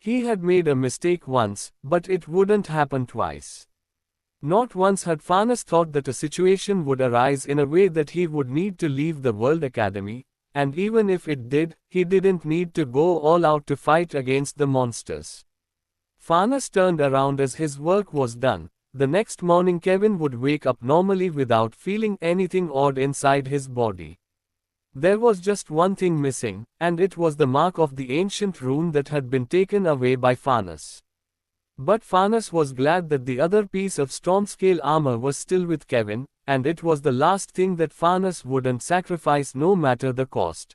He had made a mistake once, but it wouldn't happen twice. Not once had Farnes thought that a situation would arise in a way that he would need to leave the World Academy, and even if it did, he didn't need to go all out to fight against the monsters. Farnes turned around as his work was done. The next morning Kevin would wake up normally without feeling anything odd inside his body. There was just one thing missing, and it was the mark of the ancient rune that had been taken away by Farnes. But Farnes was glad that the other piece of storm-scale armor was still with Kevin, and it was the last thing that Farnes wouldn't sacrifice no matter the cost.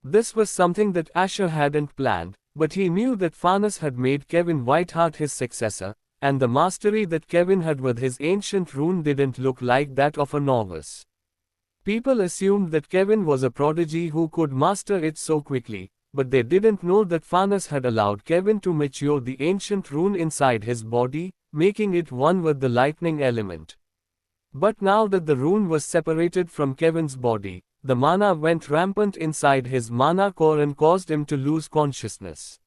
This was something that Asher hadn't planned, but he knew that Farnes had made Kevin Whiteheart his successor, and the mastery that Kevin had with his ancient rune didn't look like that of a novice. People assumed that Kevin was a prodigy who could master it so quickly, but they didn't know that Farnes had allowed Kevin to mature the ancient rune inside his body, making it one with the lightning element. But now that the rune was separated from Kevin's body, the mana went rampant inside his mana core and caused him to lose consciousness.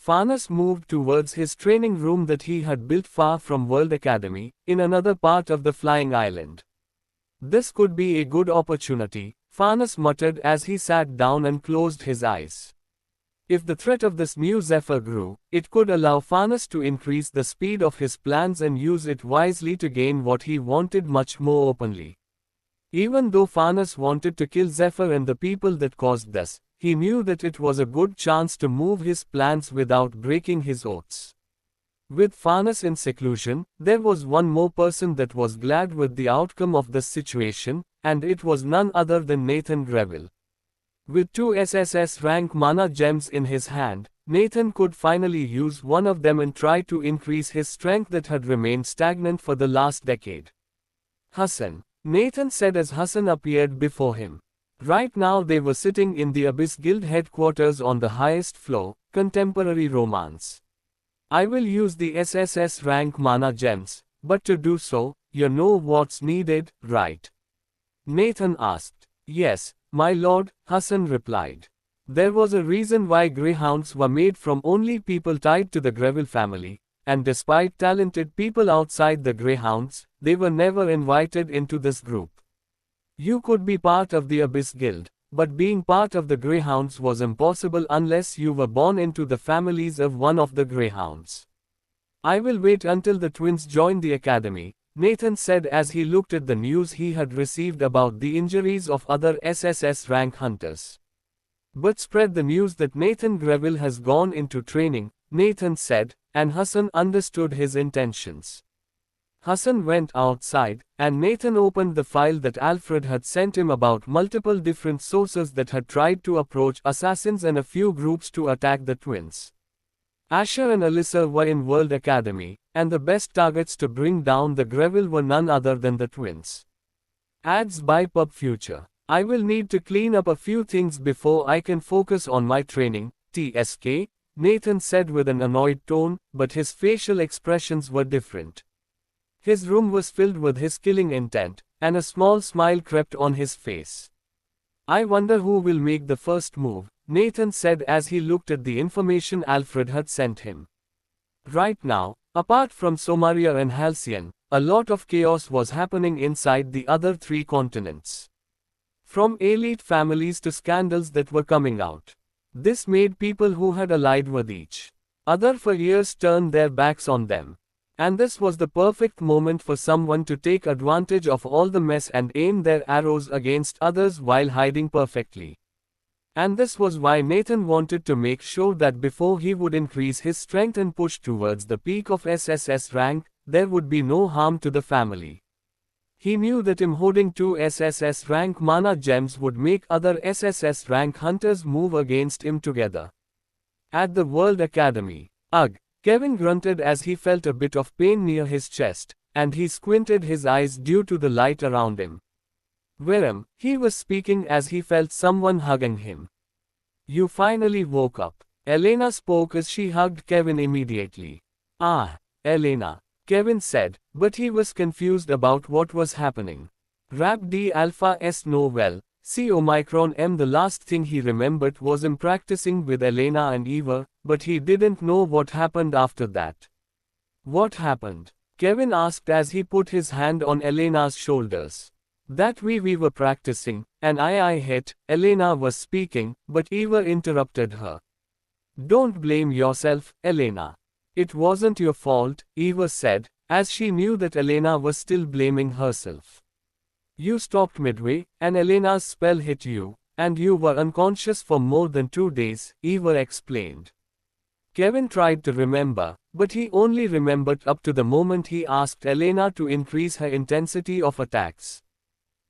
Farnes moved towards his training room that he had built far from World Academy, in another part of the flying island. This could be a good opportunity, Farnes muttered as he sat down and closed his eyes. If the threat of this new Zephyr grew, it could allow Farnes to increase the speed of his plans and use it wisely to gain what he wanted much more openly. Even though Farnes wanted to kill Zephyr and the people that caused this, he knew that it was a good chance to move his plans without breaking his oaths. With Farnes in seclusion, there was one more person that was glad with the outcome of this situation, and it was none other than Nathan Greville. With 2 SSS rank mana gems in his hand, Nathan could finally use one of them and try to increase his strength that had remained stagnant for the last decade. Hassan, Nathan said as Hassan appeared before him. Right now they were sitting in the Abyss Guild headquarters on the highest floor, Contemporary Romance. I will use the SSS rank mana gems, but to do so, you know what's needed, right? Nathan asked. Yes, my lord, Hassan replied. There was a reason why greyhounds were made from only people tied to the Greville family, and despite talented people outside the greyhounds, they were never invited into this group. You could be part of the Abyss Guild, but being part of the greyhounds was impossible unless you were born into the families of one of the greyhounds. I will wait until the twins join the academy, Nathan said as he looked at the news he had received about the injuries of other SSS rank hunters. But spread the news that Nathan Greville has gone into training, Nathan said, and Hassan understood his intentions. Hassan went outside, and Nathan opened the file that Alfred had sent him about multiple different sources that had tried to approach assassins and a few groups to attack the twins. Asher and Alyssa were in World Academy, and the best targets to bring down the Greville were none other than the twins. Ads by Pub Future. I will need to clean up a few things before I can focus on my training, TSK, Nathan said with an annoyed tone, but his facial expressions were different. His room was filled with his killing intent, and a small smile crept on his face. I wonder who will make the first move, Nathan said as he looked at the information Alfred had sent him. Right now, apart from Somaria and Halcyon, a lot of chaos was happening inside the other 3 continents. From elite families to scandals that were coming out. This made people who had allied with each other for years turn their backs on them. And this was the perfect moment for someone to take advantage of all the mess and aim their arrows against others while hiding perfectly. And this was why Nathan wanted to make sure that before he would increase his strength and push towards the peak of SSS rank, there would be no harm to the family. He knew that him holding 2 SSS rank mana gems would make other SSS rank hunters move against him together. At the World Academy. Ugh! Kevin grunted as he felt a bit of pain near his chest, and he squinted his eyes due to the light around him. Where he was speaking as he felt someone hugging him. You finally woke up. Elena spoke as she hugged Kevin immediately. Ah, Elena, Kevin said, but he was confused about what was happening. Rap D Alpha S no well, C Omicron M. The last thing he remembered was him practicing with Elena and Eva, but he didn't know what happened after that. What happened? Kevin asked as he put his hand on Elena's shoulders. That we were practicing, and I hit, Elena was speaking, but Eva interrupted her. Don't blame yourself, Elena. It wasn't your fault, Eva said, as she knew that Elena was still blaming herself. You stopped midway, and Elena's spell hit you, and you were unconscious for more than 2 days, Eva explained. Kevin tried to remember, but he only remembered up to the moment he asked Elena to increase her intensity of attacks.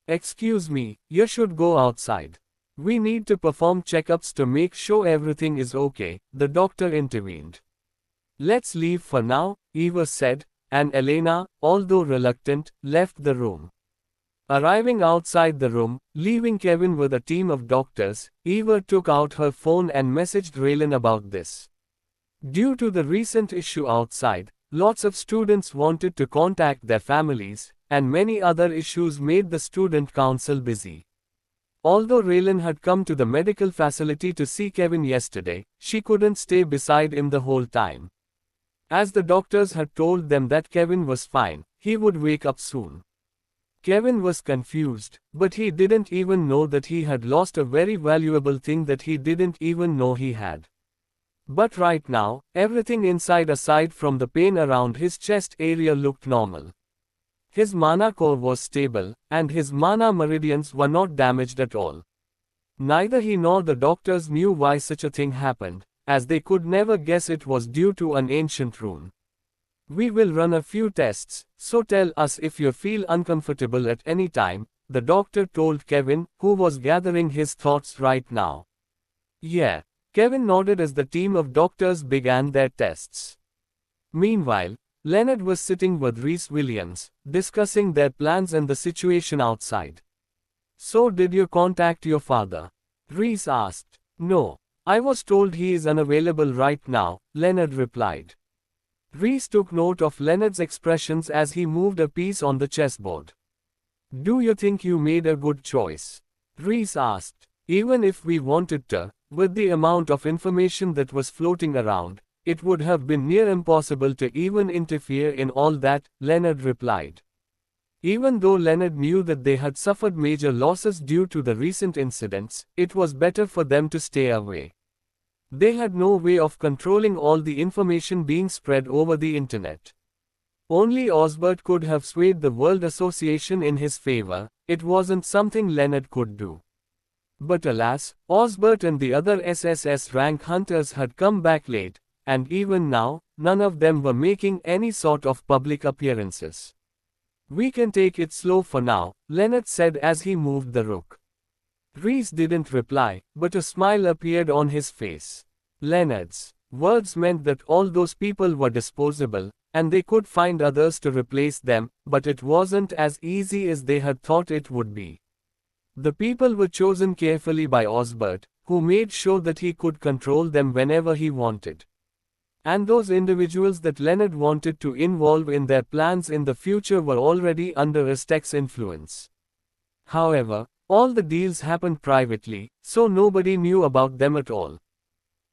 Excuse me, you should go outside. We need to perform checkups to make sure everything is okay, the doctor intervened. Let's leave for now, Eva said, and Elena, although reluctant, left the room. Arriving outside the room, leaving Kevin with a team of doctors, Eva took out her phone and messaged Raylan about this. Due to the recent issue outside, lots of students wanted to contact their families, and many other issues made the student council busy. Although Raylan had come to the medical facility to see Kevin yesterday, she couldn't stay beside him the whole time. As the doctors had told them that Kevin was fine, he would wake up soon. Kevin was confused, but he didn't even know that he had lost a very valuable thing that he didn't even know he had. But right now, everything inside aside from the pain around his chest area looked normal. His mana core was stable, and his mana meridians were not damaged at all. Neither he nor the doctors knew why such a thing happened, as they could never guess it was due to an ancient rune. We will run a few tests, so tell us if you feel uncomfortable at any time, the doctor told Kevin, who was gathering his thoughts right now. Yeah. Kevin nodded as the team of doctors began their tests. Meanwhile, Leonard was sitting with Rhys Williams, discussing their plans and the situation outside. So did you contact your father? Rhys asked. No. I was told he is unavailable right now, Leonard replied. Rhys took note of Leonard's expressions as he moved a piece on the chessboard. Do you think you made a good choice? Rhys asked. Even if we wanted to, with the amount of information that was floating around, it would have been near impossible to even interfere in all that, Leonard replied. Even though Leonard knew that they had suffered major losses due to the recent incidents, it was better for them to stay away. They had no way of controlling all the information being spread over the internet. Only Osbert could have swayed the World Association in his favor, it wasn't something Leonard could do. But alas, Osbert and the other SSS rank hunters had come back late, and even now, none of them were making any sort of public appearances. We can take it slow for now, Leonard said as he moved the rook. Rhys didn't reply, but a smile appeared on his face. Leonard's words meant that all those people were disposable, and they could find others to replace them, but it wasn't as easy as they had thought it would be. The people were chosen carefully by Osbert, who made sure that he could control them whenever he wanted. And those individuals that Leonard wanted to involve in their plans in the future were already under Aztec's influence. However, all the deals happened privately, so nobody knew about them at all.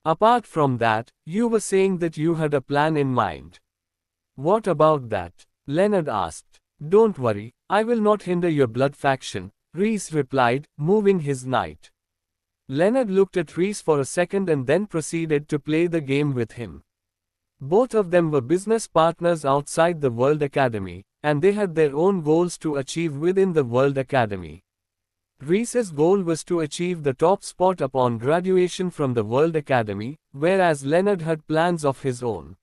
Apart from that, you were saying that you had a plan in mind. What about that? Leonard asked. Don't worry, I will not hinder your blood faction, Rhys replied, moving his knight. Leonard looked at Rhys for a second and then proceeded to play the game with him. Both of them were business partners outside the World Academy, and they had their own goals to achieve within the World Academy. Rhys's goal was to achieve the top spot upon graduation from the World Academy, whereas Leonard had plans of his own.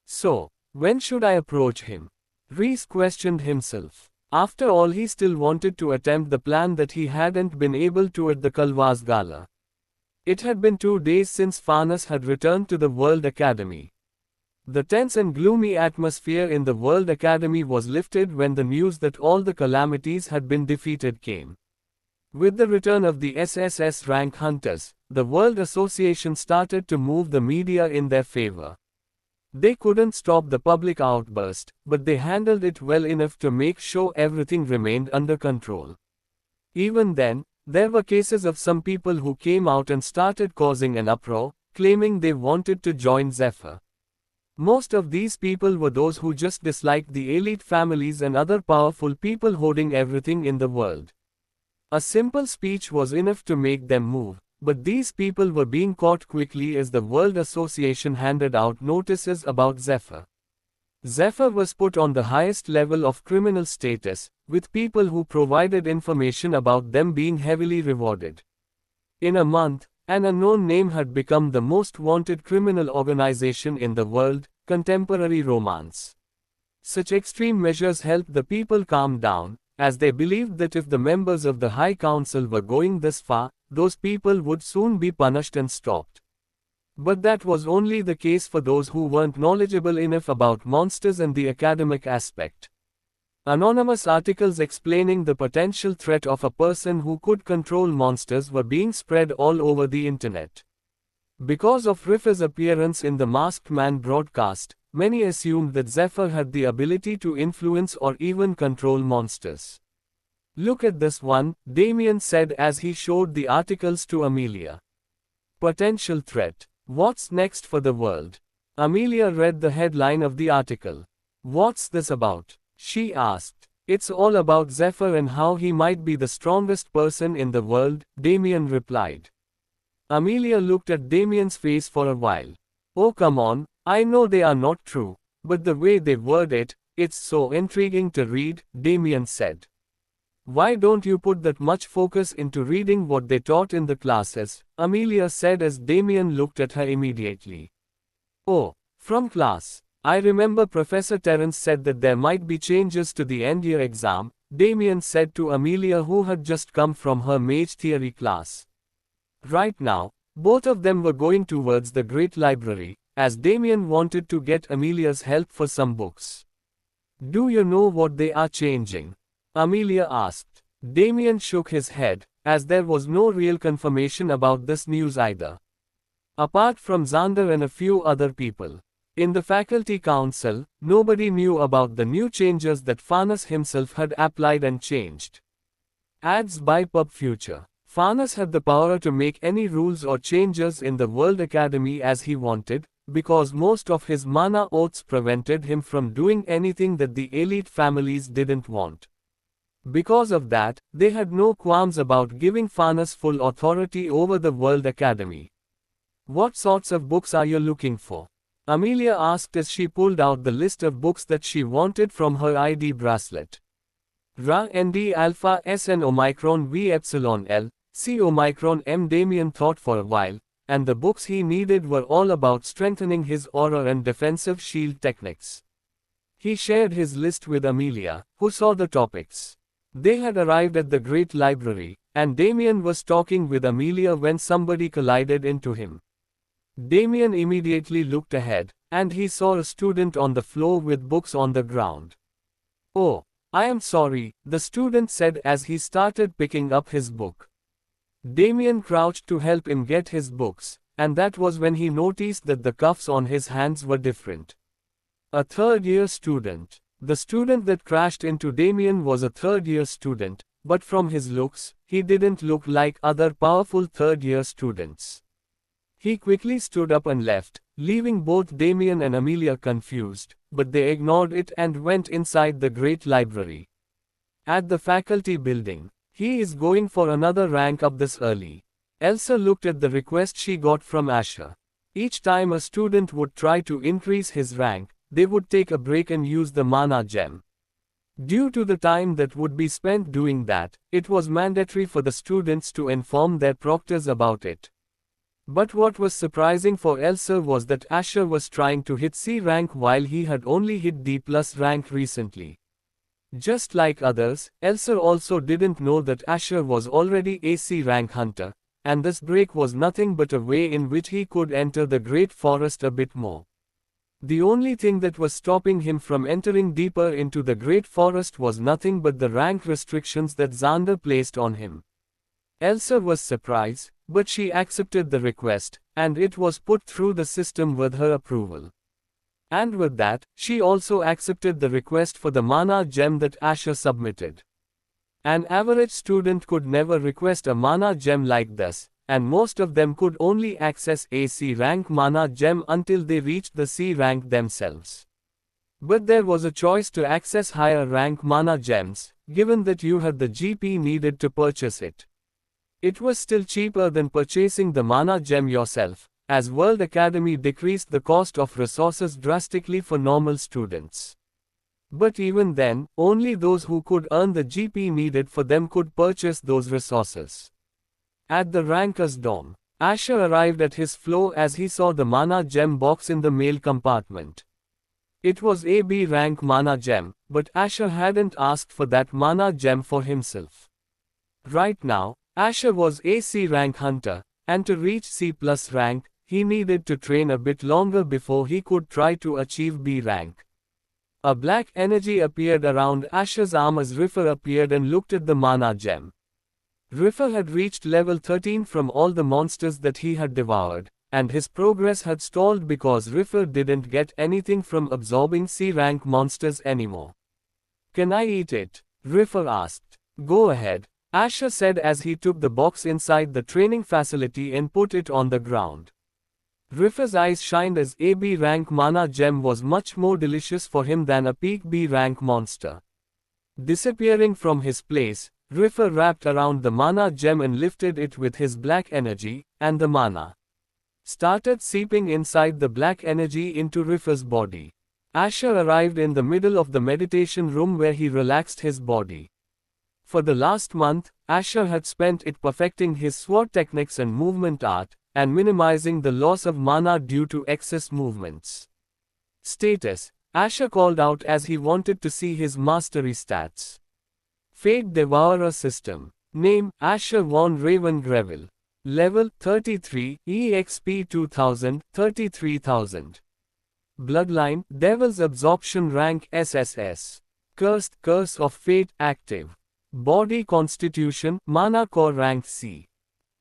So, when should I approach him? Rhys questioned himself. After all, he still wanted to attempt the plan that he hadn't been able to at the Kalvaz Gala. It had been 2 days since Farnas had returned to the World Academy. The tense and gloomy atmosphere in the World Academy was lifted when the news that all the calamities had been defeated came. With the return of the SSS rank hunters, the World Association started to move the media in their favor. They couldn't stop the public outburst, but they handled it well enough to make sure everything remained under control. Even then, there were cases of some people who came out and started causing an uproar, claiming they wanted to join Zephyr. Most of these people were those who just disliked the elite families and other powerful people holding everything in the world. A simple speech was enough to make them move, but these people were being caught quickly as the World Association handed out notices about Zephyr. Zephyr was put on the highest level of criminal status, with people who provided information about them being heavily rewarded. In a month, an unknown name had become the most wanted criminal organization in the world, Contemporary Romance. Such extreme measures helped the people calm down, as they believed that if the members of the High Council were going this far, those people would soon be punished and stopped. But that was only the case for those who weren't knowledgeable enough about monsters and the academic aspect. Anonymous articles explaining the potential threat of a person who could control monsters were being spread all over the internet. Because of Riffer's appearance in the Masked Man broadcast, many assumed that Zephyr had the ability to influence or even control monsters. "Look at this one," Damien said as he showed the articles to Amelia. "Potential threat. What's next for the world?" Amelia read the headline of the article. "What's this about?" she asked. "It's all about Zephyr and how he might be the strongest person in the world," Damien replied. Amelia looked at Damien's face for a while. "Oh come on, I know they are not true, but the way they word it, it's so intriguing to read," Damien said. "Why don't you put that much focus into reading what they taught in the classes?" Amelia said as Damien looked at her immediately. "Oh, from class. I remember Professor Terrence said that there might be changes to the end-year exam," Damien said to Amelia, who had just come from her mage theory class. Right now, both of them were going towards the Great Library, as Damien wanted to get Amelia's help for some books. "Do you know what they are changing?" Amelia asked. Damien shook his head, as there was no real confirmation about this news either. Apart from Xander and a few other people in the faculty council, nobody knew about the new changes that Farnes himself had applied and changed. Ads by PubFuture. Farnes had the power to make any rules or changes in the World Academy as he wanted, because most of his mana oaths prevented him from doing anything that the elite families didn't want. Because of that, they had no qualms about giving Farnes full authority over the World Academy. "What sorts of books are you looking for?" Amelia asked as she pulled out the list of books that she wanted from her ID bracelet. Ra ND Alpha SN Omicron V Epsilon L, C Omicron M. Damien thought for a while, and the books he needed were all about strengthening his aura and defensive shield techniques. He shared his list with Amelia, who saw the topics. They had arrived at the Great Library, and Damien was talking with Amelia when somebody collided into him. Damien immediately looked ahead, and he saw a student on the floor with books on the ground. "Oh, I am sorry," the student said as he started picking up his book. Damien crouched to help him get his books, and that was when he noticed that the cuffs on his hands were different. A third-year student. The student that crashed into Damien was a third-year student, but from his looks, he didn't look like other powerful third-year students. He quickly stood up and left, leaving both Damien and Amelia confused, but they ignored it and went inside the Great Library. At the faculty building. "He is going for another rank up this early." Elsa looked at the request she got from Asher. Each time a student would try to increase his rank, they would take a break and use the mana gem. Due to the time that would be spent doing that, it was mandatory for the students to inform their proctors about it. But what was surprising for Elsa was that Asher was trying to hit C rank while he had only hit D+ rank recently. Just like others, Elsa also didn't know that Asher was already a C rank hunter, and this break was nothing but a way in which he could enter the Great Forest a bit more. The only thing that was stopping him from entering deeper into the Great Forest was nothing but the rank restrictions that Xander placed on him. Elsa was surprised, but she accepted the request, and it was put through the system with her approval. And with that, she also accepted the request for the mana gem that Asher submitted. An average student could never request a mana gem like this, and most of them could only access a C rank mana gem until they reached the C rank themselves. But there was a choice to access higher rank mana gems, given that you had the GP needed to purchase it. It was still cheaper than purchasing the mana gem yourself, as World Academy decreased the cost of resources drastically for normal students. But even then, only those who could earn the GP needed for them could purchase those resources. At the ranker's dorm, Asher arrived at his floor as he saw the mana gem box in the mail compartment. It was a B rank mana gem, but Asher hadn't asked for that mana gem for himself. Right now, Asher was a C rank hunter, and to reach C+ rank, he needed to train a bit longer before he could try to achieve B rank. A black energy appeared around Asher's arm as Riffer appeared and looked at the mana gem. Riffer had reached level 13 from all the monsters that he had devoured, and his progress had stalled because Riffer didn't get anything from absorbing C rank monsters anymore. "Can I eat it?" Riffer asked. "Go ahead," Asher said as he took the box inside the training facility and put it on the ground. Riffer's eyes shined as a B rank mana gem was much more delicious for him than a peak B rank monster. Disappearing from his place, Riffer wrapped around the mana gem and lifted it with his black energy, and the mana started seeping inside the black energy into Riffer's body. Asher arrived in the middle of the meditation room where he relaxed his body. For the last month, Asher had spent it perfecting his sword techniques and movement art, and minimizing the loss of mana due to excess movements. Status: Asher called out as he wanted to see his mastery stats. Fate Devourer System. Name: Asher von Ravengrevel. Level: 33, EXP 2000, 33,000. Bloodline: Devil's Absorption rank SSS. Cursed: Curse of Fate active. Body Constitution: Mana Core rank C.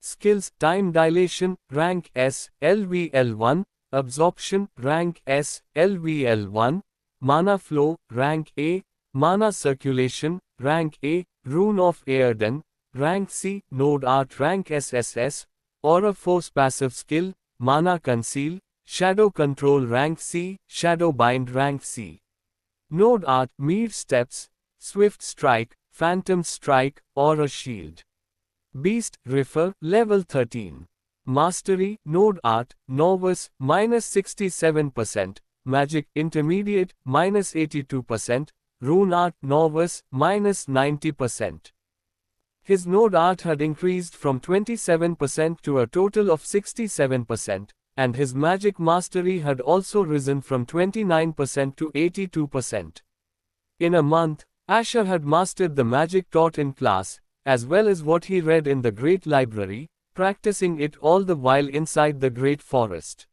Skills: Time Dilation, rank S, LVL1, Absorption, rank S, LVL1, Mana Flow, rank A, Mana Circulation, rank A, Rune of Aearden, rank C, Node Art rank SSS, Aura Force passive skill, Mana Conceal, Shadow Control rank C, Shadow Bind rank C. Node Art, Mere Steps, Swift Strike, Phantom Strike, Aura Shield. Beast, Riffer, level 13. Mastery, Node Art, Novice, -67%, Magic, Intermediate, -82%, Rune Art, Novice, -90%. His Node Art had increased from 27% to a total of 67%, and his Magic Mastery had also risen from 29% to 82%. In a month, Asher had mastered the magic taught in class, as well as what he read in the Great Library, practicing it all the while inside the Great Forest.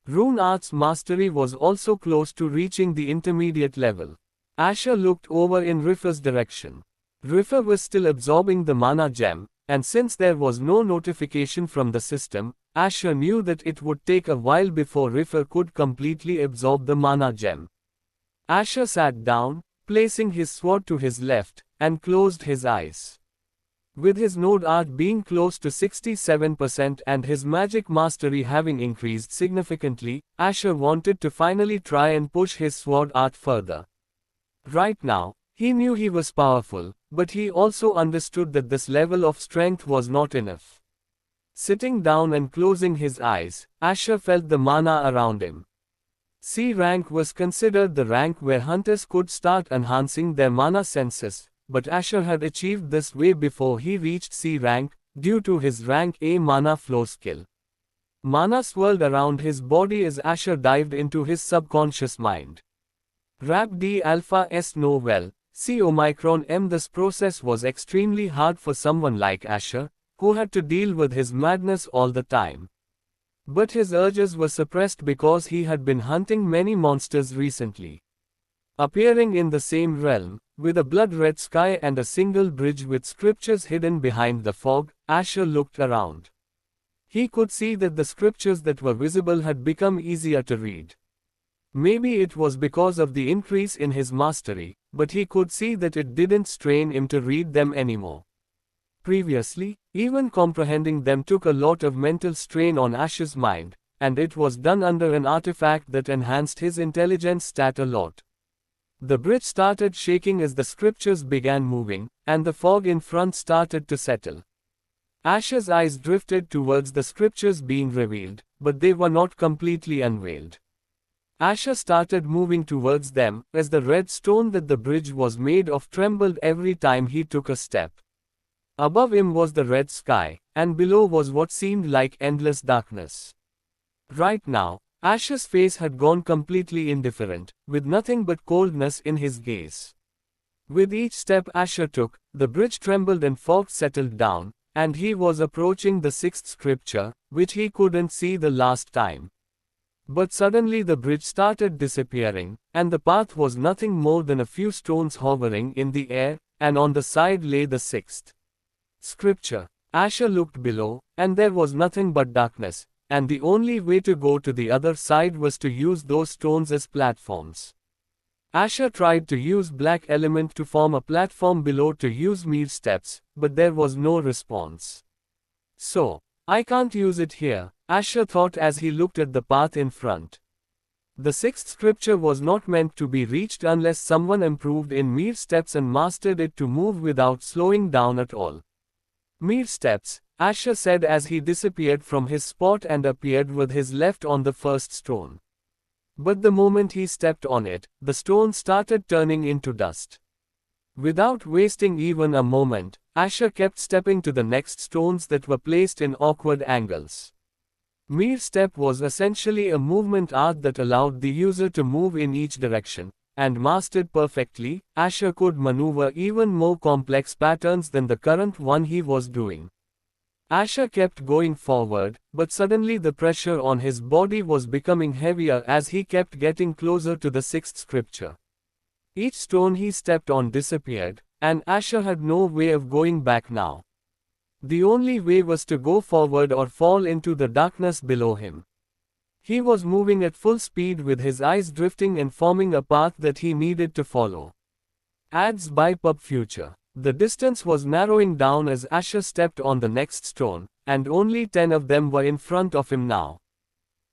Rune Art's mastery was also close to reaching the intermediate level. Asher looked over in Riffer's direction. Riffer was still absorbing the mana gem, and since there was no notification from the system, Asher knew that it would take a while before Riffer could completely absorb the mana gem. Asher sat down, placing his sword to his left, and closed his eyes. With his Node Art being close to 67% and his magic mastery having increased significantly, Asher wanted to finally try and push his sword art further. Right now, he knew he was powerful, but he also understood that this level of strength was not enough. Sitting down and closing his eyes, Asher felt the mana around him. C rank was considered the rank where hunters could start enhancing their mana senses, but Asher had achieved this way before he reached C rank, due to his rank A mana flow skill. Mana swirled around his body as Asher dived into his subconscious mind. Rap D Alpha S know well, C Omicron M. This process was extremely hard for someone like Asher, who had to deal with his madness all the time. But his urges were suppressed because he had been hunting many monsters recently. Appearing in the same realm, with a blood-red sky and a single bridge with scriptures hidden behind the fog, Asher looked around. He could see that the scriptures that were visible had become easier to read. Maybe it was because of the increase in his mastery, but he could see that it didn't strain him to read them anymore. Previously, even comprehending them took a lot of mental strain on Ash's mind, and it was done under an artifact that enhanced his intelligence stat a lot. The bridge started shaking as the scriptures began moving, and the fog in front started to settle. Ash's eyes drifted towards the scriptures being revealed, but they were not completely unveiled. Asher started moving towards them, as the red stone that the bridge was made of trembled every time he took a step. Above him was the red sky, and below was what seemed like endless darkness. Right now, Asher's face had gone completely indifferent, with nothing but coldness in his gaze. With each step Asher took, the bridge trembled and fog settled down, and he was approaching the sixth scripture, which he couldn't see the last time. But suddenly the bridge started disappearing, and the path was nothing more than a few stones hovering in the air, and on the side lay the sixth scripture. Asher looked below, and there was nothing but darkness, and the only way to go to the other side was to use those stones as platforms. Asher tried to use black element to form a platform below to use mere steps, but there was no response. So, I can't use it here, Asher thought as he looked at the path in front. The sixth scripture was not meant to be reached unless someone improved in mere steps and mastered it to move without slowing down at all. Mere steps, Asher said as he disappeared from his spot and appeared with his left on the first stone. But the moment he stepped on it, the stone started turning into dust. Without wasting even a moment, Asher kept stepping to the next stones that were placed in awkward angles. Mere step was essentially a movement art that allowed the user to move in each direction, and mastered perfectly, Asher could maneuver even more complex patterns than the current one he was doing. Asher kept going forward, but suddenly the pressure on his body was becoming heavier as he kept getting closer to the sixth scripture. Each stone he stepped on disappeared, and Asher had no way of going back now. The only way was to go forward or fall into the darkness below him. He was moving at full speed with his eyes drifting and forming a path that he needed to follow. Ads by Pub Future. The distance was narrowing down as Asher stepped on the next stone, and only 10 of them were in front of him now.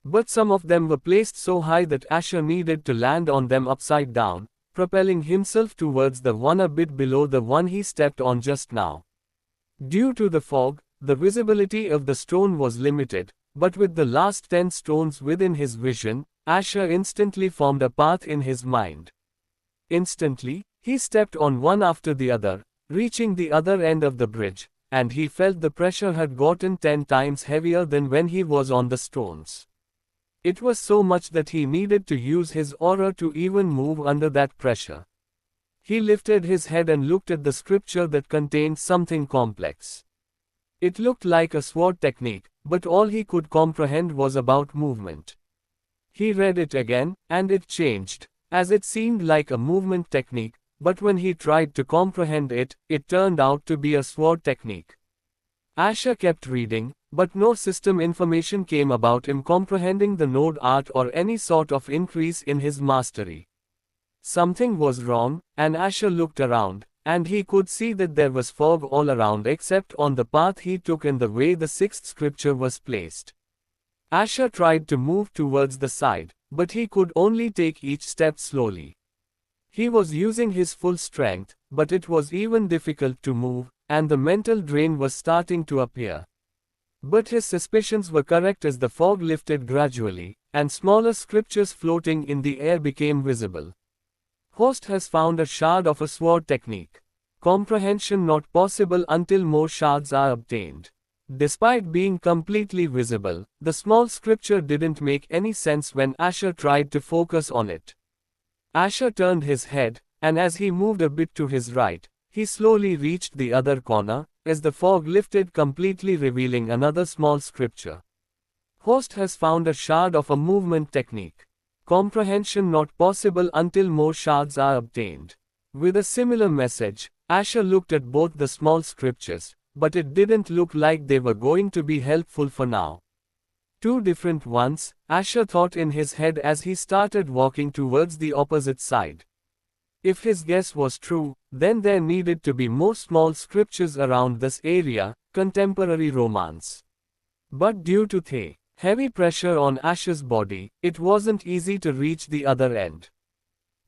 But some of them were placed so high that Asher needed to land on them upside down, propelling himself towards the one a bit below the one he stepped on just now. Due to the fog, the visibility of the stone was limited, but with the last 10 stones within his vision, Asher instantly formed a path in his mind. Instantly, he stepped on one after the other, reaching the other end of the bridge, and he felt the pressure had gotten 10 times heavier than when he was on the stones. It was so much that he needed to use his aura to even move under that pressure. He lifted his head and looked at the scripture that contained something complex. It looked like a sword technique, but all he could comprehend was about movement. He read it again, and it changed, as it seemed like a movement technique, but when he tried to comprehend it, it turned out to be a sword technique. Asher kept reading, but no system information came about him comprehending the node art or any sort of increase in his mastery. Something was wrong, and Asher looked around, and he could see that there was fog all around except on the path he took and the way the sixth scripture was placed. Asher tried to move towards the side, but he could only take each step slowly. He was using his full strength, but it was even difficult to move, and the mental drain was starting to appear. But his suspicions were correct as the fog lifted gradually, and smaller scriptures floating in the air became visible. Host has found a shard of a sword technique. Comprehension not possible until more shards are obtained. Despite being completely visible, the small scripture didn't make any sense when Asher tried to focus on it. Asher turned his head, and as he moved a bit to his right, he slowly reached the other corner, as the fog lifted completely revealing another small scripture. Host has found a shard of a movement technique. Comprehension not possible until more shards are obtained. With a similar message, Asher looked at both the small scriptures, but it didn't look like they were going to be helpful for now. Two different ones, Asher thought in his head as he started walking towards the opposite side. If his guess was true, then there needed to be more small scriptures around this area, contemporary romance. But due to the heavy pressure on Asher's body, it wasn't easy to reach the other end.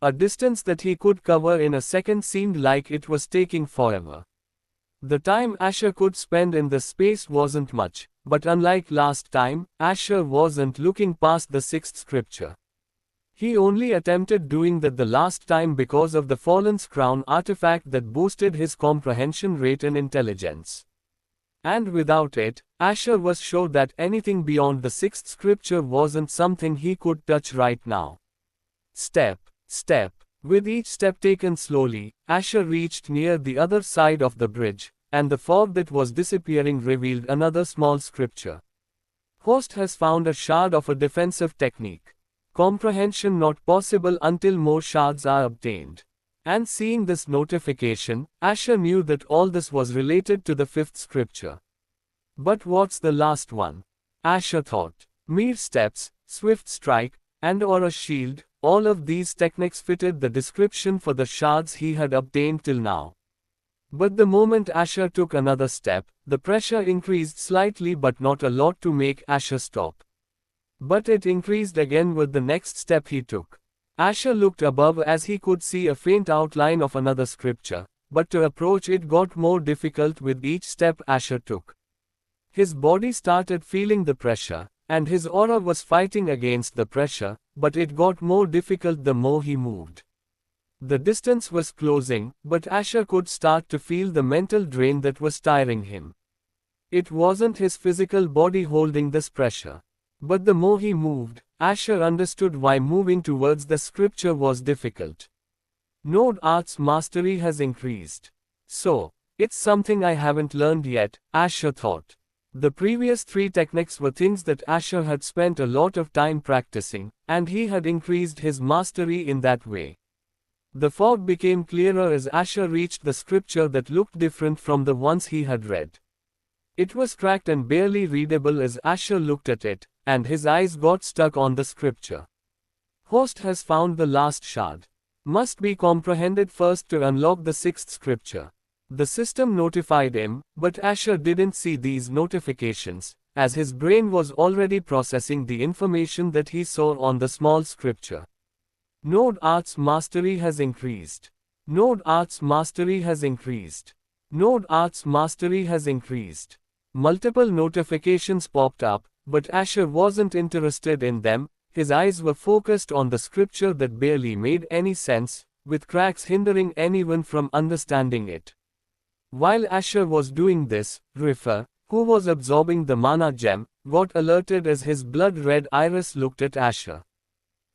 A distance that he could cover in a second seemed like it was taking forever. The time Asher could spend in the space wasn't much, but unlike last time, Asher wasn't looking past the sixth scripture. He only attempted doing that the last time because of the Fallen's crown artifact that boosted his comprehension rate and intelligence. And without it, Asher was sure that anything beyond the sixth scripture wasn't something he could touch right now. Step. With each step taken slowly, Asher reached near the other side of the bridge, and the fog that was disappearing revealed another small scripture. Host has found a shard of a defensive technique. Comprehension not possible until more shards are obtained. And seeing this notification, Asher knew that all this was related to the fifth scripture. But what's the last one? Asher thought. Mere steps, swift strike, and/or a shield, all of these techniques fitted the description for the shards he had obtained till now. But the moment Asher took another step, the pressure increased slightly but not a lot to make Asher stop. But it increased again with the next step he took. Asher looked above as he could see a faint outline of another scripture, but to approach it got more difficult with each step Asher took. His body started feeling the pressure, and his aura was fighting against the pressure, but it got more difficult the more he moved. The distance was closing, but Asher could start to feel the mental drain that was tiring him. It wasn't his physical body holding this pressure. But the more he moved, Asher understood why moving towards the scripture was difficult. Node Art's mastery has increased. So, it's something I haven't learned yet, Asher thought. The previous three techniques were things that Asher had spent a lot of time practicing, and he had increased his mastery in that way. The fog became clearer as Asher reached the scripture that looked different from the ones he had read. It was cracked and barely readable as Asher looked at it, and his eyes got stuck on the scripture. Host has found the last shard. Must be comprehended first to unlock the sixth scripture. The system notified him, but Asher didn't see these notifications, as his brain was already processing the information that he saw on the small scripture. Node Art's mastery has increased. Node Art's mastery has increased. Node Art's mastery has increased. Multiple notifications popped up, but Asher wasn't interested in them. His eyes were focused on the scripture that barely made any sense, with cracks hindering anyone from understanding it. While Asher was doing this, Rifer, who was absorbing the mana gem, got alerted as his blood-red iris looked at Asher.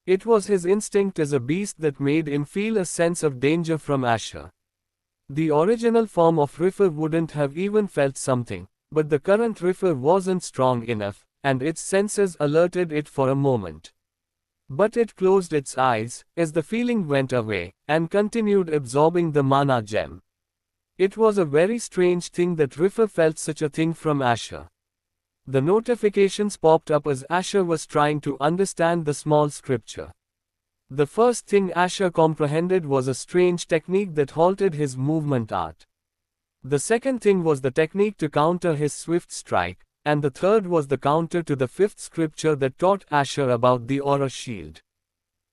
It was his instinct as a beast that made him feel a sense of danger from Asher. The original form of Rifer wouldn't have even felt something, but the current Rifer wasn't strong enough, and its senses alerted it for a moment. But it closed its eyes, as the feeling went away, and continued absorbing the mana gem. It was a very strange thing that Rifer felt such a thing from Asher. The notifications popped up as Asher was trying to understand the small scripture. The first thing Asher comprehended was a strange technique that halted his movement art. The second thing was the technique to counter his swift strike, and the third was the counter to the fifth scripture that taught Asher about the aura shield.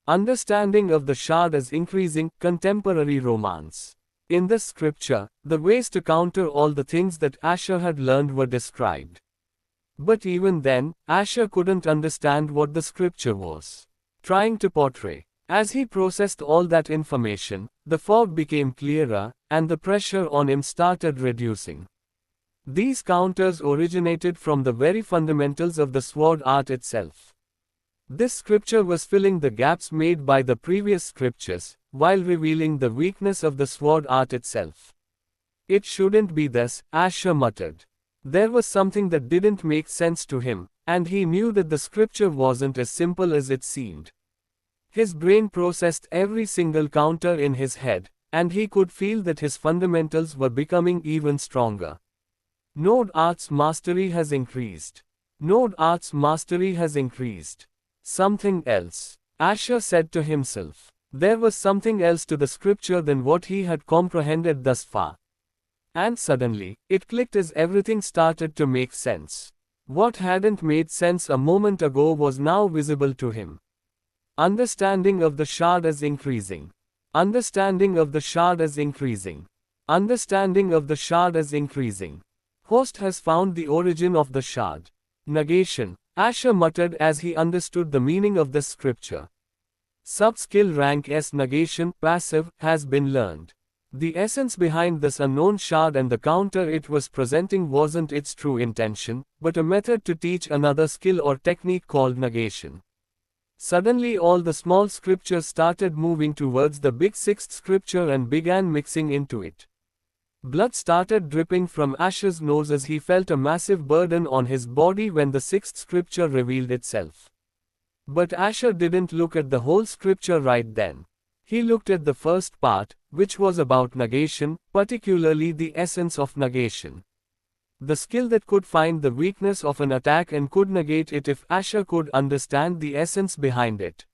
Understanding of the shard as increasing, contemporary romance. In this scripture, the ways to counter all the things that Asher had learned were described. But even then, Asher couldn't understand what the scripture was trying to portray. As he processed all that information, the fog became clearer, and the pressure on him started reducing. These counters originated from the very fundamentals of the sword art itself. This scripture was filling the gaps made by the previous scriptures, while revealing the weakness of the sword art itself. It shouldn't be this, Asher muttered. There was something that didn't make sense to him, and he knew that the scripture wasn't as simple as it seemed. His brain processed every single counter in his head, and he could feel that his fundamentals were becoming even stronger. Node Art's mastery has increased. Node Art's mastery has increased. Something else, Asher said to himself. There was something else to the scripture than what he had comprehended thus far. And suddenly, it clicked as everything started to make sense. What hadn't made sense a moment ago was now visible to him. Understanding of the shard is increasing. Understanding of the shard is increasing. Understanding of the shard is increasing. Host has found the origin of the shard. Negation, Asher muttered as he understood the meaning of this scripture. Sub-skill rank S negation, passive, has been learned. The essence behind this unknown shard and the counter it was presenting wasn't its true intention, but a method to teach another skill or technique called negation. Suddenly all the small scriptures started moving towards the big sixth scripture and began mixing into it. Blood started dripping from Asher's nose as he felt a massive burden on his body when the sixth scripture revealed itself. But Asher didn't look at the whole scripture right then. He looked at the first part, which was about negation, particularly the essence of negation. The skill that could find the weakness of an attack and could negate it if Asher could understand the essence behind it.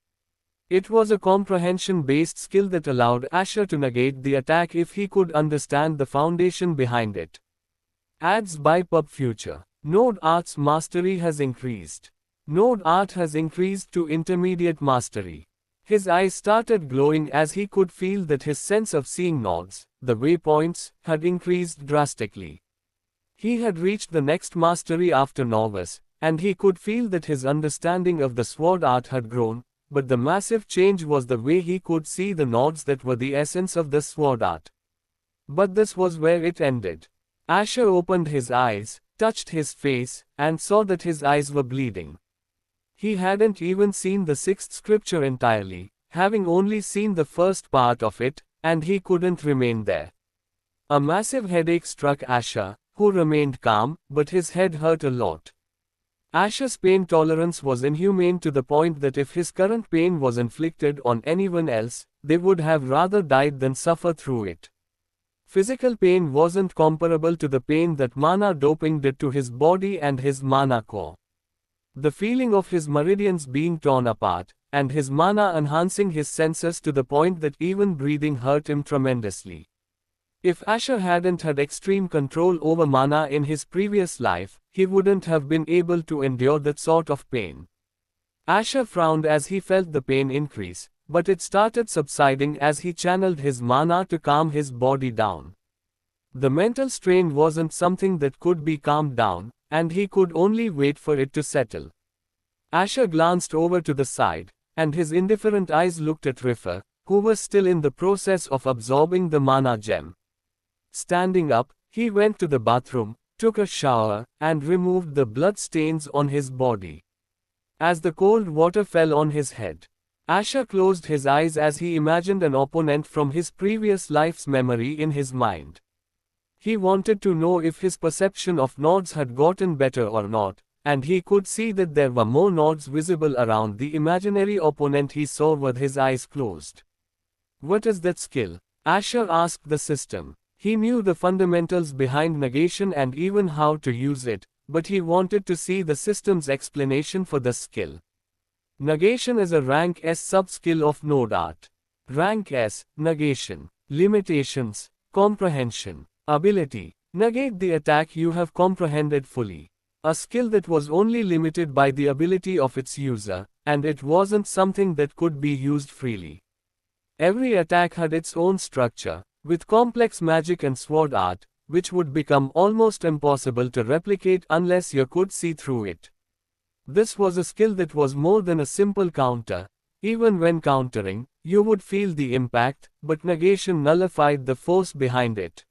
It was a comprehension-based skill that allowed Asher to negate the attack if he could understand the foundation behind it. Ads by PubFuture. Node Art's mastery has increased. Node Art has increased to intermediate mastery. His eyes started glowing as he could feel that his sense of seeing nodes, the waypoints, had increased drastically. He had reached the next mastery after Novice, and he could feel that his understanding of the sword art had grown, but the massive change was the way he could see the nodes that were the essence of the sword art. But this was where it ended. Asher opened his eyes, touched his face, and saw that his eyes were bleeding. He hadn't even seen the sixth scripture entirely, having only seen the first part of it, and he couldn't remain there. A massive headache struck Asher, who remained calm, but his head hurt a lot. Asher's pain tolerance was inhumane to the point that if his current pain was inflicted on anyone else, they would have rather died than suffer through it. Physical pain wasn't comparable to the pain that mana doping did to his body and his mana core. The feeling of his meridians being torn apart, and his mana enhancing his senses to the point that even breathing hurt him tremendously. If Asher hadn't had extreme control over mana in his previous life, he wouldn't have been able to endure that sort of pain. Asher frowned as he felt the pain increase, but it started subsiding as he channeled his mana to calm his body down. The mental strain wasn't something that could be calmed down, and he could only wait for it to settle. Asher glanced over to the side, and his indifferent eyes looked at Rifer, who was still in the process of absorbing the mana gem. Standing up, he went to the bathroom, took a shower, and removed the blood stains on his body. As the cold water fell on his head, Asher closed his eyes as he imagined an opponent from his previous life's memory in his mind. He wanted to know if his perception of nodes had gotten better or not, and he could see that there were more nodes visible around the imaginary opponent he saw with his eyes closed. What is that skill? Asher asked the system. He knew the fundamentals behind negation and even how to use it, but he wanted to see the system's explanation for the skill. Negation is a rank S sub-skill of Node Art. Rank S, negation. Limitations, comprehension. Ability. Negate the attack you have comprehended fully. A skill that was only limited by the ability of its user, and it wasn't something that could be used freely. Every attack had its own structure, with complex magic and sword art, which would become almost impossible to replicate unless you could see through it. This was a skill that was more than a simple counter. Even when countering, you would feel the impact, but negation nullified the force behind it.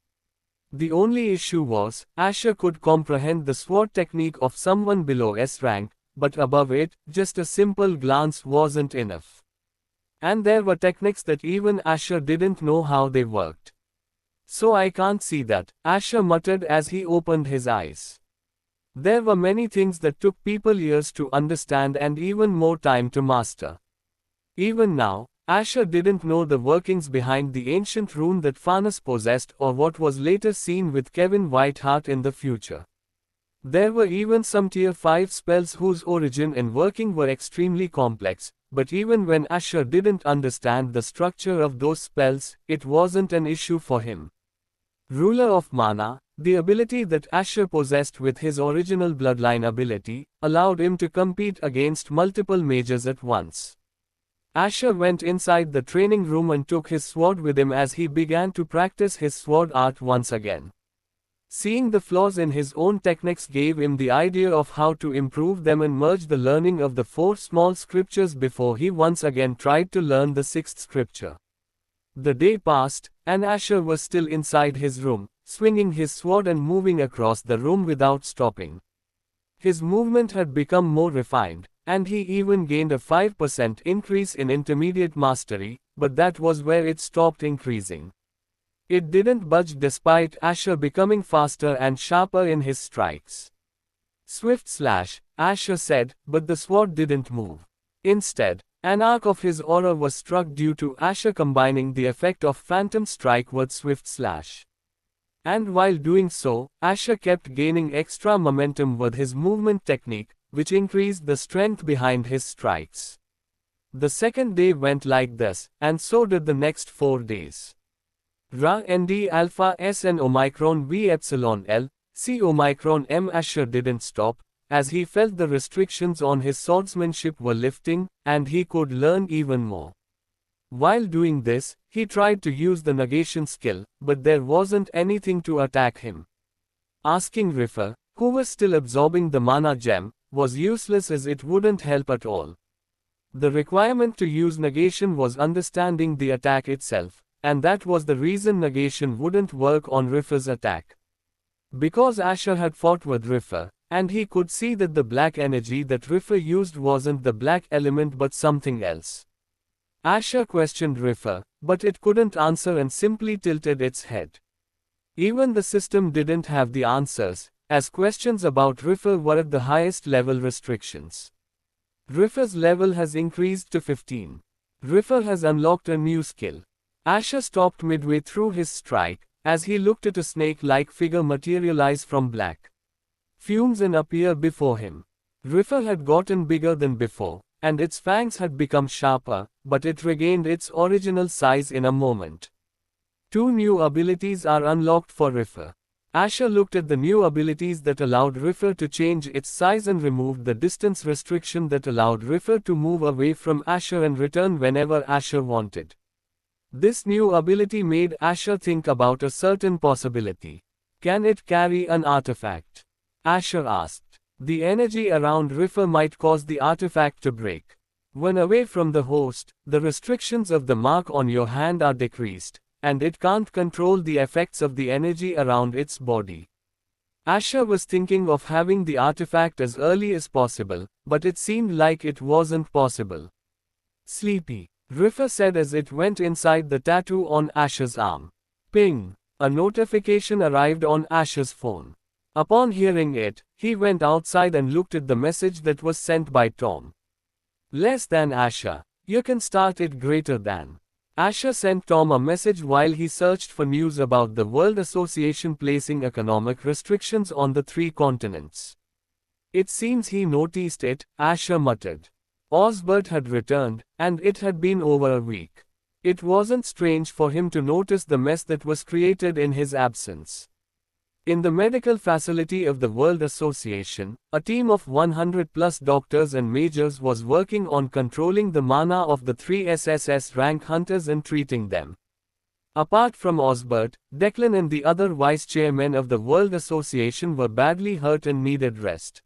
The only issue was, Asher could comprehend the sword technique of someone below S rank, but above it, just a simple glance wasn't enough. And there were techniques that even Asher didn't know how they worked. So I can't see that, Asher muttered as he opened his eyes. There were many things that took people years to understand and even more time to master. Even now, Asher didn't know the workings behind the ancient rune that Farnes possessed or what was later seen with Kevin Whiteheart in the future. There were even some tier 5 spells whose origin and working were extremely complex, but even when Asher didn't understand the structure of those spells, it wasn't an issue for him. Ruler of Mana, the ability that Asher possessed with his original bloodline ability, allowed him to compete against multiple mages at once. Asher went inside the training room and took his sword with him as he began to practice his sword art once again. Seeing the flaws in his own techniques gave him the idea of how to improve them and merge the learning of the 4 small scriptures before he once again tried to learn the 6th scripture. The day passed, and Asher was still inside his room, swinging his sword and moving across the room without stopping. His movement had become more refined, and he even gained a 5% increase in intermediate mastery, but that was where it stopped increasing. It didn't budge despite Asher becoming faster and sharper in his strikes. Swift slash, Asher said, but the sword didn't move. Instead, an arc of his aura was struck due to Asher combining the effect of Phantom Strike with Swift Slash. And while doing so, Asher kept gaining extra momentum with his movement technique, which increased the strength behind his strikes. The second day went like this, and so did the next 4 days. Ra ND Alpha S and Omicron V Epsilon L, C Omicron M. Asher didn't stop, as he felt the restrictions on his swordsmanship were lifting, and he could learn even more. While doing this, he tried to use the negation skill, but there wasn't anything to attack him. Asking Rifer, who was still absorbing the mana gem, was useless as it wouldn't help at all. The requirement to use negation was understanding the attack itself, and that was the reason negation wouldn't work on Rifer's attack. Because Asher had fought with Rifer, and he could see that the black energy that Rifer used wasn't the black element but something else. Asher questioned Rifer, but it couldn't answer and simply tilted its head. Even the system didn't have the answers, as questions about Rifer were at the highest level restrictions. Rifer's level has increased to 15. Rifer has unlocked a new skill. Asher stopped midway through his strike, as he looked at a snake-like figure materialize from black fumes and appear before him. Rifer had gotten bigger than before, and its fangs had become sharper, but it regained its original size in a moment. 2 new abilities are unlocked for Rifer. Asher looked at the new abilities that allowed Rifer to change its size and removed the distance restriction that allowed Rifer to move away from Asher and return whenever Asher wanted. This new ability made Asher think about a certain possibility. Can it carry an artifact? Asher asked. The energy around Rifer might cause the artifact to break. When away from the host, the restrictions of the mark on your hand are decreased, and it can't control the effects of the energy around its body. Asher was thinking of having the artifact as early as possible, but it seemed like it wasn't possible. Sleepy, Rifer said as it went inside the tattoo on Asher's arm. Ping! A notification arrived on Asher's phone. Upon hearing it, he went outside and looked at the message that was sent by Tom. Less than Asher. You can start it greater than. Asher sent Tom a message while he searched for news about the World Association placing economic restrictions on the 3 continents. It seems he noticed it, Asher muttered. Osbert had returned, and it had been over a week. It wasn't strange for him to notice the mess that was created in his absence. In the medical facility of the World Association, a team of 100+ doctors and majors was working on controlling the mana of the 3 SSS rank hunters and treating them. Apart from Osbert, Declan and the other vice-chairmen of the World Association were badly hurt and needed rest.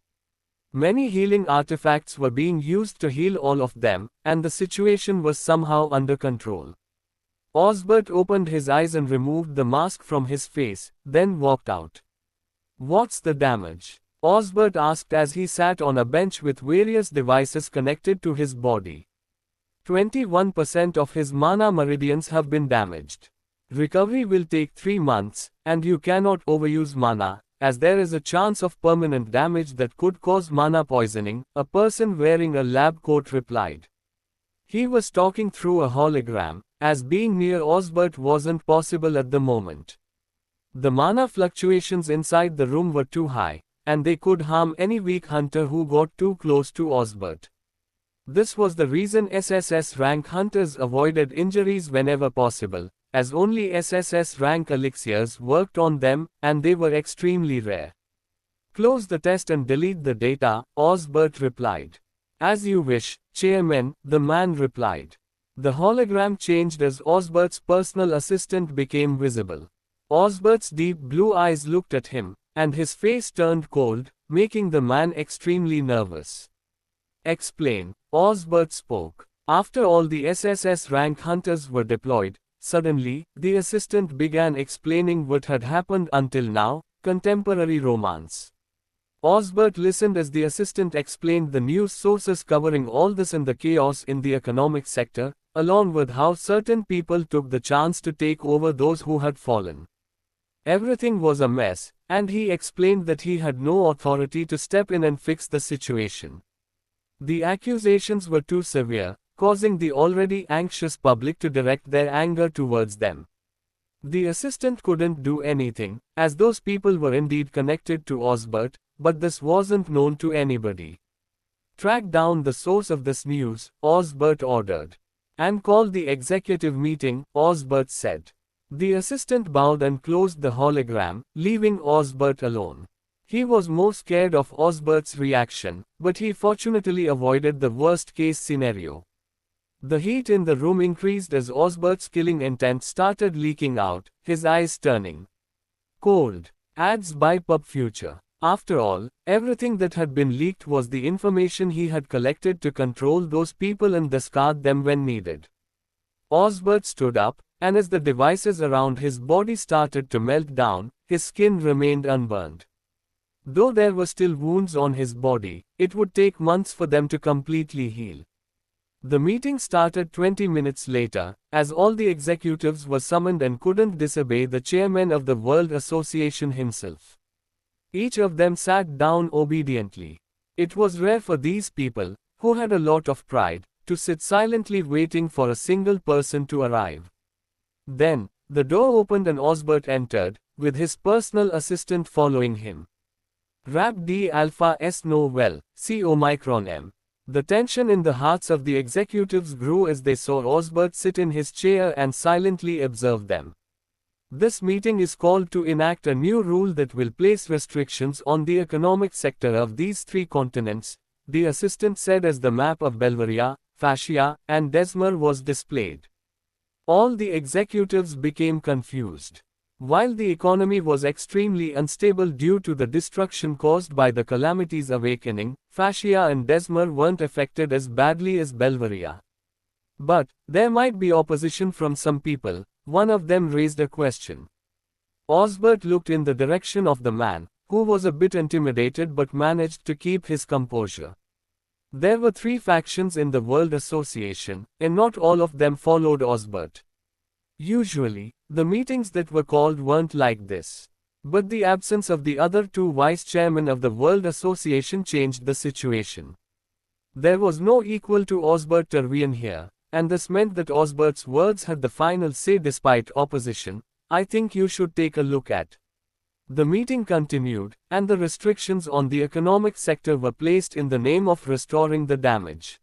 Many healing artifacts were being used to heal all of them, and the situation was somehow under control. Osbert opened his eyes and removed the mask from his face, then walked out. What's the damage? Osbert asked as he sat on a bench with various devices connected to his body. 21% of his mana meridians have been damaged. Recovery will take 3 months, and you cannot overuse mana, as there is a chance of permanent damage that could cause mana poisoning, a person wearing a lab coat replied. He was talking through a hologram, as being near Osbert wasn't possible at the moment. The mana fluctuations inside the room were too high, and they could harm any weak hunter who got too close to Osbert. This was the reason SSS rank hunters avoided injuries whenever possible, as only SSS rank elixirs worked on them, and they were extremely rare. Close the test and delete the data, Osbert replied. As you wish, Chairman, the man replied. The hologram changed as Osbert's personal assistant became visible. Osbert's deep blue eyes looked at him, and his face turned cold, making the man extremely nervous. Explain, Osbert spoke. After all the SSS rank hunters were deployed, suddenly, the assistant began explaining what had happened until now, contemporary romance. Osbert listened as the assistant explained the news sources covering all this and the chaos in the economic sector, along with how certain people took the chance to take over those who had fallen. Everything was a mess, and he explained that he had no authority to step in and fix the situation. The accusations were too severe, causing the already anxious public to direct their anger towards them. The assistant couldn't do anything, as those people were indeed connected to Osbert, but this wasn't known to anybody. Track down the source of this news, Osbert ordered. And call the executive meeting, Osbert said. The assistant bowed and closed the hologram, leaving Osbert alone. He was more scared of Osbert's reaction, but he fortunately avoided the worst-case scenario. The heat in the room increased as Osbert's killing intent started leaking out, his eyes turning cold. Ads by PubFuture. After all, everything that had been leaked was the information he had collected to control those people and discard them when needed. Osbert stood up, and as the devices around his body started to melt down, his skin remained unburned. Though there were still wounds on his body, it would take months for them to completely heal. The meeting started 20 minutes later, as all the executives were summoned and couldn't disobey the chairman of the World Association himself. Each of them sat down obediently. It was rare for these people, who had a lot of pride, to sit silently waiting for a single person to arrive. Then, the door opened and Osbert entered, with his personal assistant following him. Rab D Alpha S Novel, C Omicron M. The tension in the hearts of the executives grew as they saw Osbert sit in his chair and silently observe them. This meeting is called to enact a new rule that will place restrictions on the economic sector of these three continents, the assistant said as the map of Belveria, Fascia, and Desmer was displayed. All the executives became confused. While the economy was extremely unstable due to the destruction caused by the calamities awakening, Fascia and Desmer weren't affected as badly as Belveria. But, there might be opposition from some people. One of them raised a question. Osbert looked in the direction of the man, who was a bit intimidated but managed to keep his composure. There were three factions in the World Association, and not all of them followed Osbert. Usually, the meetings that were called weren't like this. But the absence of the other two vice-chairmen of the World Association changed the situation. There was no equal to Osbert Tervian here. And this meant that Osbert's words had the final say despite opposition. I think you should take a look at. The meeting continued, and the restrictions on the economic sector were placed in the name of restoring the damage.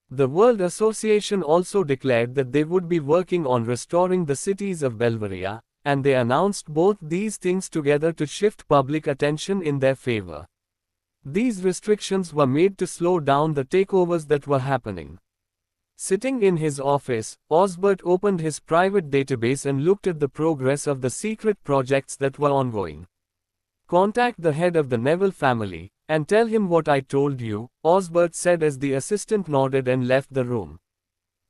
The World Association also declared that they would be working on restoring the cities of Belveria, and they announced both these things together to shift public attention in their favor. These restrictions were made to slow down the takeovers that were happening. Sitting in his office, Osbert opened his private database and looked at the progress of the secret projects that were ongoing. Contact the head of the Neville family, and tell him what I told you, Osbert said as the assistant nodded and left the room.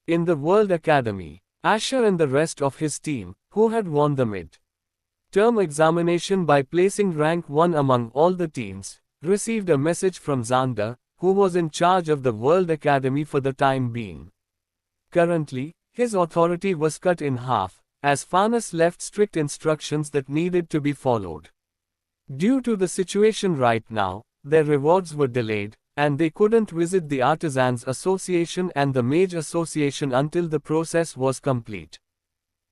In the World Academy, Asher and the rest of his team, who had won the mid-term examination by placing rank 1 among all the teams, received a message from Xander, who was in charge of the World Academy for the time being. Currently, his authority was cut in half, as Farnes left strict instructions that needed to be followed. Due to the situation right now, their rewards were delayed, and they couldn't visit the Artisans Association and the Mage Association until the process was complete.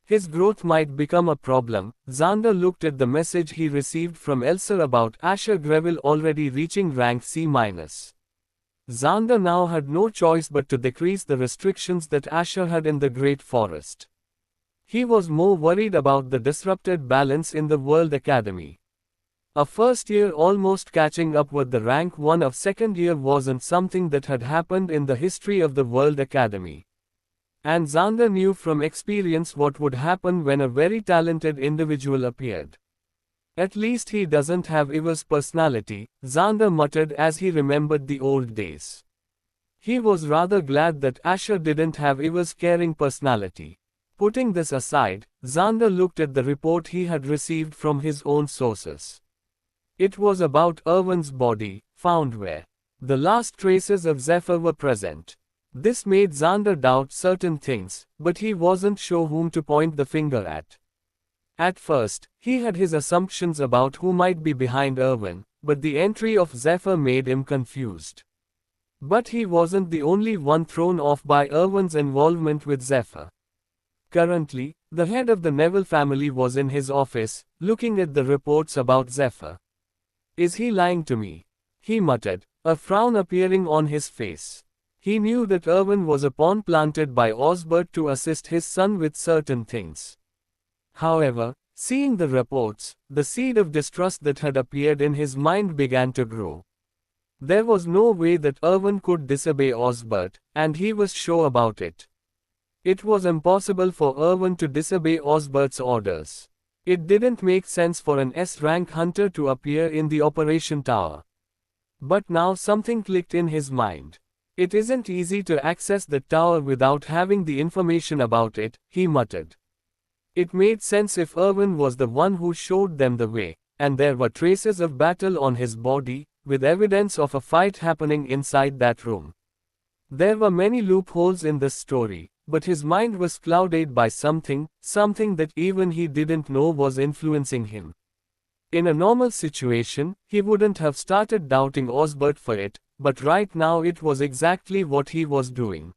His growth might become a problem. Xander looked at the message he received from Elser about Asher Greville already reaching rank C-. Xander now had no choice but to decrease the restrictions that Asher had in the Great Forest. He was more worried about the disrupted balance in the World Academy. A first year almost catching up with the rank 1 of second year wasn't something that had happened in the history of the World Academy. And Xander knew from experience what would happen when a very talented individual appeared. At least he doesn't have Eva's personality, Xander muttered as he remembered the old days. He was rather glad that Asher didn't have Eva's caring personality. Putting this aside, Xander looked at the report he had received from his own sources. It was about Erwin's body, found where the last traces of Zephyr were present. This made Xander doubt certain things, but he wasn't sure whom to point the finger at. At first, he had his assumptions about who might be behind Erwin, but the entry of Zephyr made him confused. But he wasn't the only one thrown off by Erwin's involvement with Zephyr. Currently, the head of the Neville family was in his office, looking at the reports about Zephyr. "Is he lying to me?" he muttered, a frown appearing on his face. He knew that Erwin was a pawn planted by Osbert to assist his son with certain things. However, seeing the reports, the seed of distrust that had appeared in his mind began to grow. There was no way that Erwin could disobey Osbert, and he was sure about it. It was impossible for Erwin to disobey Osbert's orders. It didn't make sense for an S-rank hunter to appear in the operation tower. But now something clicked in his mind. "It isn't easy to access the tower without having the information about it," he muttered. It made sense if Erwin was the one who showed them the way, and there were traces of battle on his body, with evidence of a fight happening inside that room. There were many loopholes in this story, but his mind was clouded by something that even he didn't know was influencing him. In a normal situation, he wouldn't have started doubting Osbert for it, but right now it was exactly what he was doing.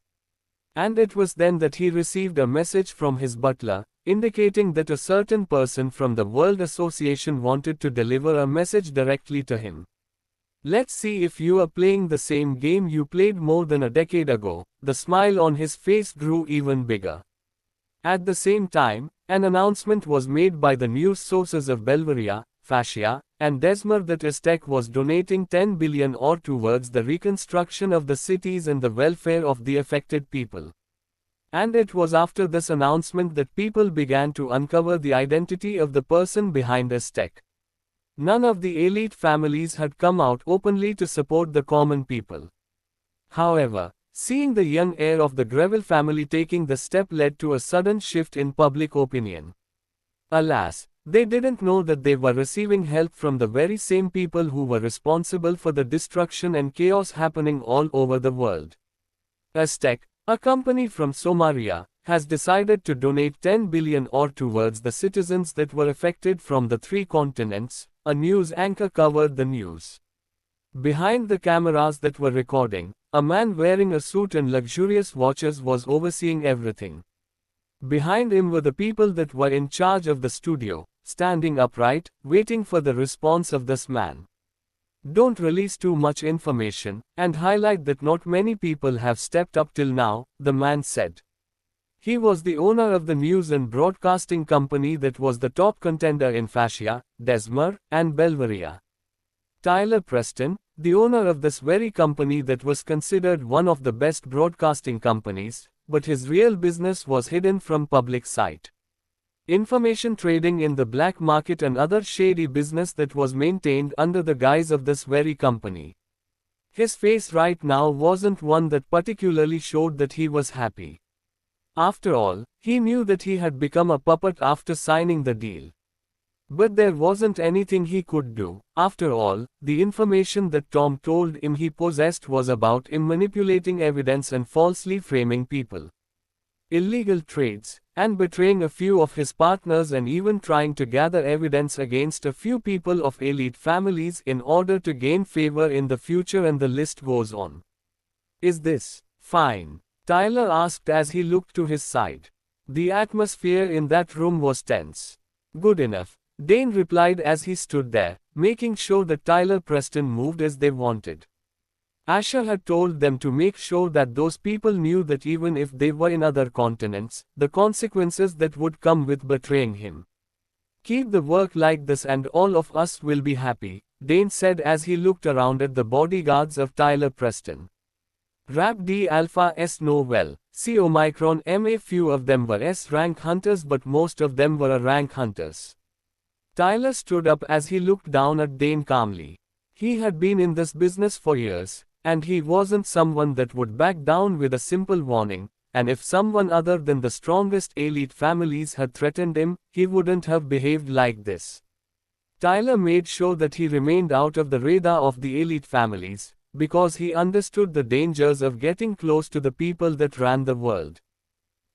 And it was then that he received a message from his butler, indicating that a certain person from the World Association wanted to deliver a message directly to him. "Let's see if you are playing the same game you played more than a decade ago." The smile on his face grew even bigger. At the same time, an announcement was made by the news sources of Belveria, Fascia, and Desmer that Aztec was donating 10 billion or towards the reconstruction of the cities and the welfare of the affected people. And it was after this announcement that people began to uncover the identity of the person behind Aztec. None of the elite families had come out openly to support the common people. However, seeing the young heir of the Greville family taking the step led to a sudden shift in public opinion. Alas, they didn't know that they were receiving help from the very same people who were responsible for the destruction and chaos happening all over the world. Aztec, a company from Somaria, has decided to donate 10 billion or towards the citizens that were affected from the 3 continents, a news anchor covered the news. Behind the cameras that were recording, a man wearing a suit and luxurious watches was overseeing everything. Behind him were the people that were in charge of the studio, standing upright, waiting for the response of this man. "Don't release too much information, and highlight that not many people have stepped up till now," the man said. He was the owner of the news and broadcasting company that was the top contender in Fascia, Desmer, and Belveria. Tyler Preston, the owner of this very company that was considered one of the best broadcasting companies, but his real business was hidden from public sight. Information trading in the black market and other shady business that was maintained under the guise of this very company. His face right now wasn't one that particularly showed that he was happy. After all, he knew that he had become a puppet after signing the deal. But there wasn't anything he could do. After all, the information that Tom told him he possessed was about him manipulating evidence and falsely framing people. Illegal trades, and betraying a few of his partners, and even trying to gather evidence against a few people of elite families in order to gain favor in the future, and the list goes on. "Is this fine?" Tyler asked as he looked to his side. The atmosphere in that room was tense. "Good enough," Dane replied as he stood there, making sure that Tyler Preston moved as they wanted. Asher had told them to make sure that those people knew that even if they were in other continents, the consequences that would come with betraying him. Keep the work like this and all of us will be happy, Dane said as he looked around at the bodyguards of Tyler Preston. Rap D Alpha S know well, C Omicron MA. Few of them were S-rank hunters but most of them were A-rank hunters. Tyler stood up as he looked down at Dane calmly. He had been in this business for years, and he wasn't someone that would back down with a simple warning, and if someone other than the strongest elite families had threatened him, he wouldn't have behaved like this. Tyler made sure that he remained out of the radar of the elite families, because he understood the dangers of getting close to the people that ran the world.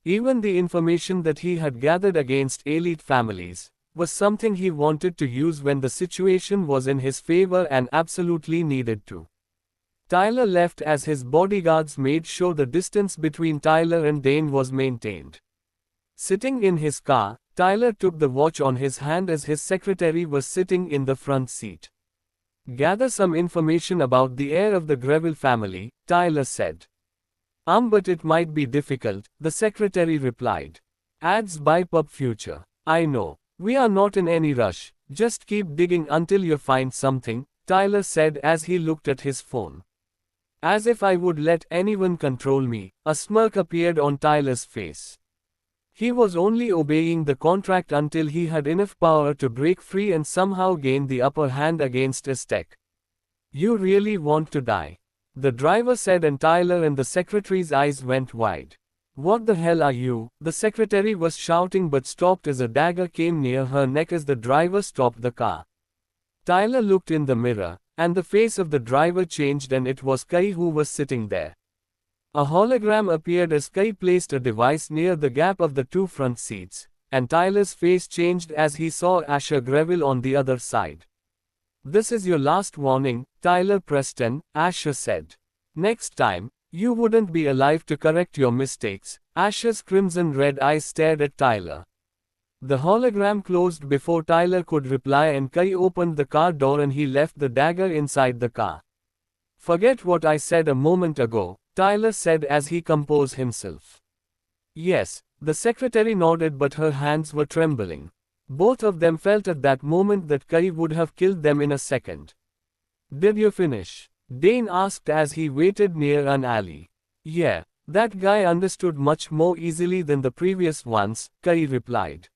Even the information that he had gathered against elite families was something he wanted to use when the situation was in his favor and absolutely needed to. Tyler left as his bodyguards made sure the distance between Tyler and Dane was maintained. Sitting in his car, Tyler took the watch on his hand as his secretary was sitting in the front seat. Gather some information about the heir of the Greville family, Tyler said. But it might be difficult, the secretary replied. Ads by Pub Future. I know. We are not in any rush, just keep digging until you find something, Tyler said as he looked at his phone. As if I would let anyone control me, a smirk appeared on Tyler's face. He was only obeying the contract until he had enough power to break free and somehow gain the upper hand against Aztec. You really want to die? The driver said, and Tyler and the secretary's eyes went wide. What the hell are you? The secretary was shouting but stopped as a dagger came near her neck as the driver stopped the car. Tyler looked in the mirror, and the face of the driver changed and it was Kai who was sitting there. A hologram appeared as Kai placed a device near the gap of the two front seats, and Tyler's face changed as he saw Asher Greville on the other side. This is your last warning, Tyler Preston, Asher said. Next time, you wouldn't be alive to correct your mistakes. Asher's crimson-red eyes stared at Tyler. The hologram closed before Tyler could reply and Kai opened the car door and he left the dagger inside the car. Forget what I said a moment ago, Tyler said as he composed himself. Yes, the secretary nodded but her hands were trembling. Both of them felt at that moment that Kai would have killed them in a second. Did you finish? Dane asked as he waited near an alley. Yeah, that guy understood much more easily than the previous ones, Kai replied.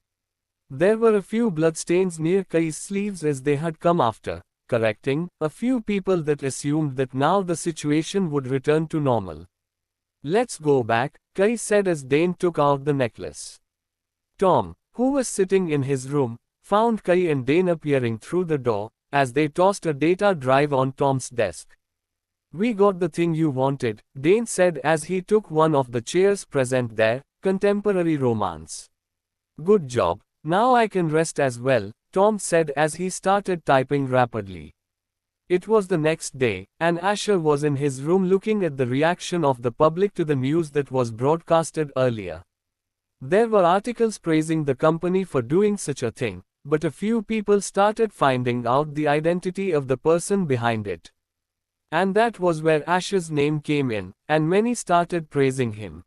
There were a few bloodstains near Kai's sleeves as they had come after, correcting, a few people that assumed that now the situation would return to normal. Let's go back, Kai said as Dane took out the necklace. Tom, who was sitting in his room, found Kai and Dane appearing through the door, as they tossed a data drive on Tom's desk. We got the thing you wanted, Dane said as he took one of the chairs present there, contemporary romance. Good job, now I can rest as well, Tom said as he started typing rapidly. It was the next day, and Asher was in his room looking at the reaction of the public to the news that was broadcasted earlier. There were articles praising the company for doing such a thing, but a few people started finding out the identity of the person behind it. And that was where Asher's name came in, and many started praising him.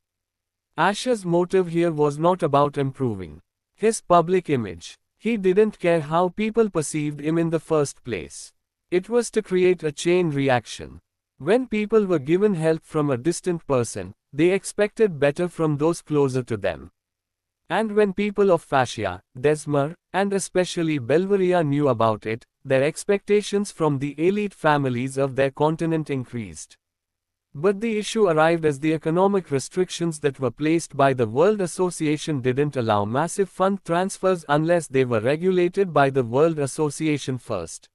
Asher's motive here was not about improving his public image. He didn't care how people perceived him in the first place. It was to create a chain reaction. When people were given help from a distant person, they expected better from those closer to them. And when people of Fascia, Desmer, and especially Belveria knew about it, their expectations from the elite families of their continent increased. But the issue arrived as the economic restrictions that were placed by the World Association didn't allow massive fund transfers unless they were regulated by the World Association first.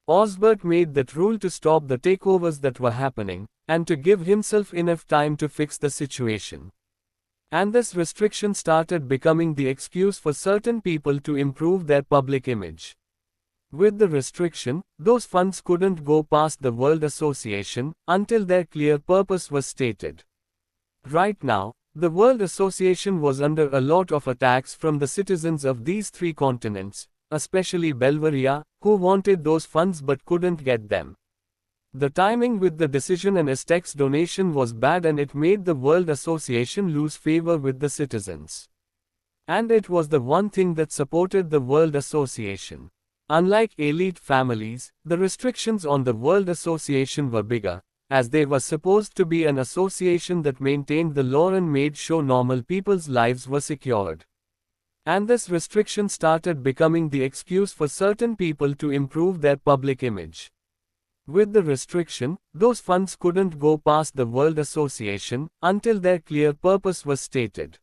Osbert made that rule to stop the takeovers that were happening, and to give himself enough time to fix the situation. And this restriction started becoming the excuse for certain people to improve their public image. With the restriction, those funds couldn't go past the World Association until their clear purpose was stated. Right now, the World Association was under a lot of attacks from the citizens of these three continents, especially Belveria, who wanted those funds but couldn't get them. The timing with the decision and Aztec's donation was bad, and it made the World Association lose favor with the citizens. And it was the one thing that supported the World Association. Unlike elite families, the restrictions on the World Association were bigger, as they were supposed to be an association that maintained the law and made sure normal people's lives were secured. And this restriction started becoming the excuse for certain people to improve their public image. With the restriction, those funds couldn't go past the World Association until their clear purpose was stated.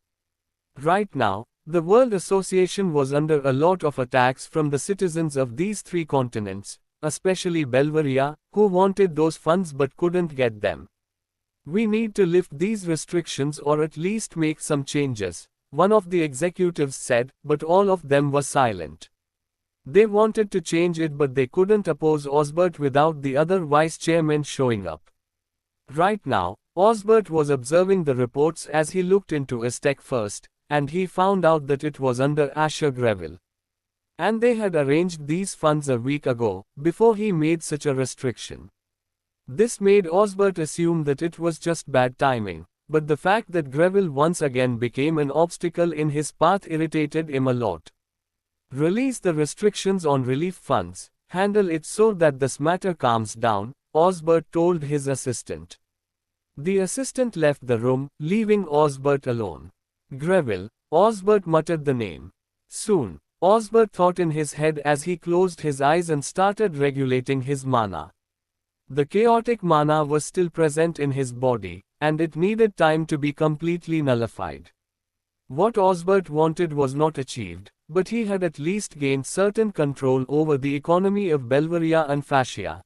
Right now, the World Association was under a lot of attacks from the citizens of these three continents, especially Belvaria, who wanted those funds but couldn't get them. We need to lift these restrictions or at least make some changes, one of the executives said, but all of them were silent. They wanted to change it, but they couldn't oppose Osbert without the other vice chairmen showing up. Right now, Osbert was observing the reports as he looked into Aztec first, and he found out that it was under Asher Greville. And they had arranged these funds a week ago, before he made such a restriction. This made Osbert assume that it was just bad timing, but the fact that Greville once again became an obstacle in his path irritated him a lot. Release the restrictions on relief funds, handle it so that this matter calms down, Osbert told his assistant. The assistant left the room, leaving Osbert alone. Greville, Osbert muttered the name. Soon, Osbert thought in his head as he closed his eyes and started regulating his mana. The chaotic mana was still present in his body, and it needed time to be completely nullified. What Osbert wanted was not achieved, but he had at least gained certain control over the economy of Belvaria and Fascia.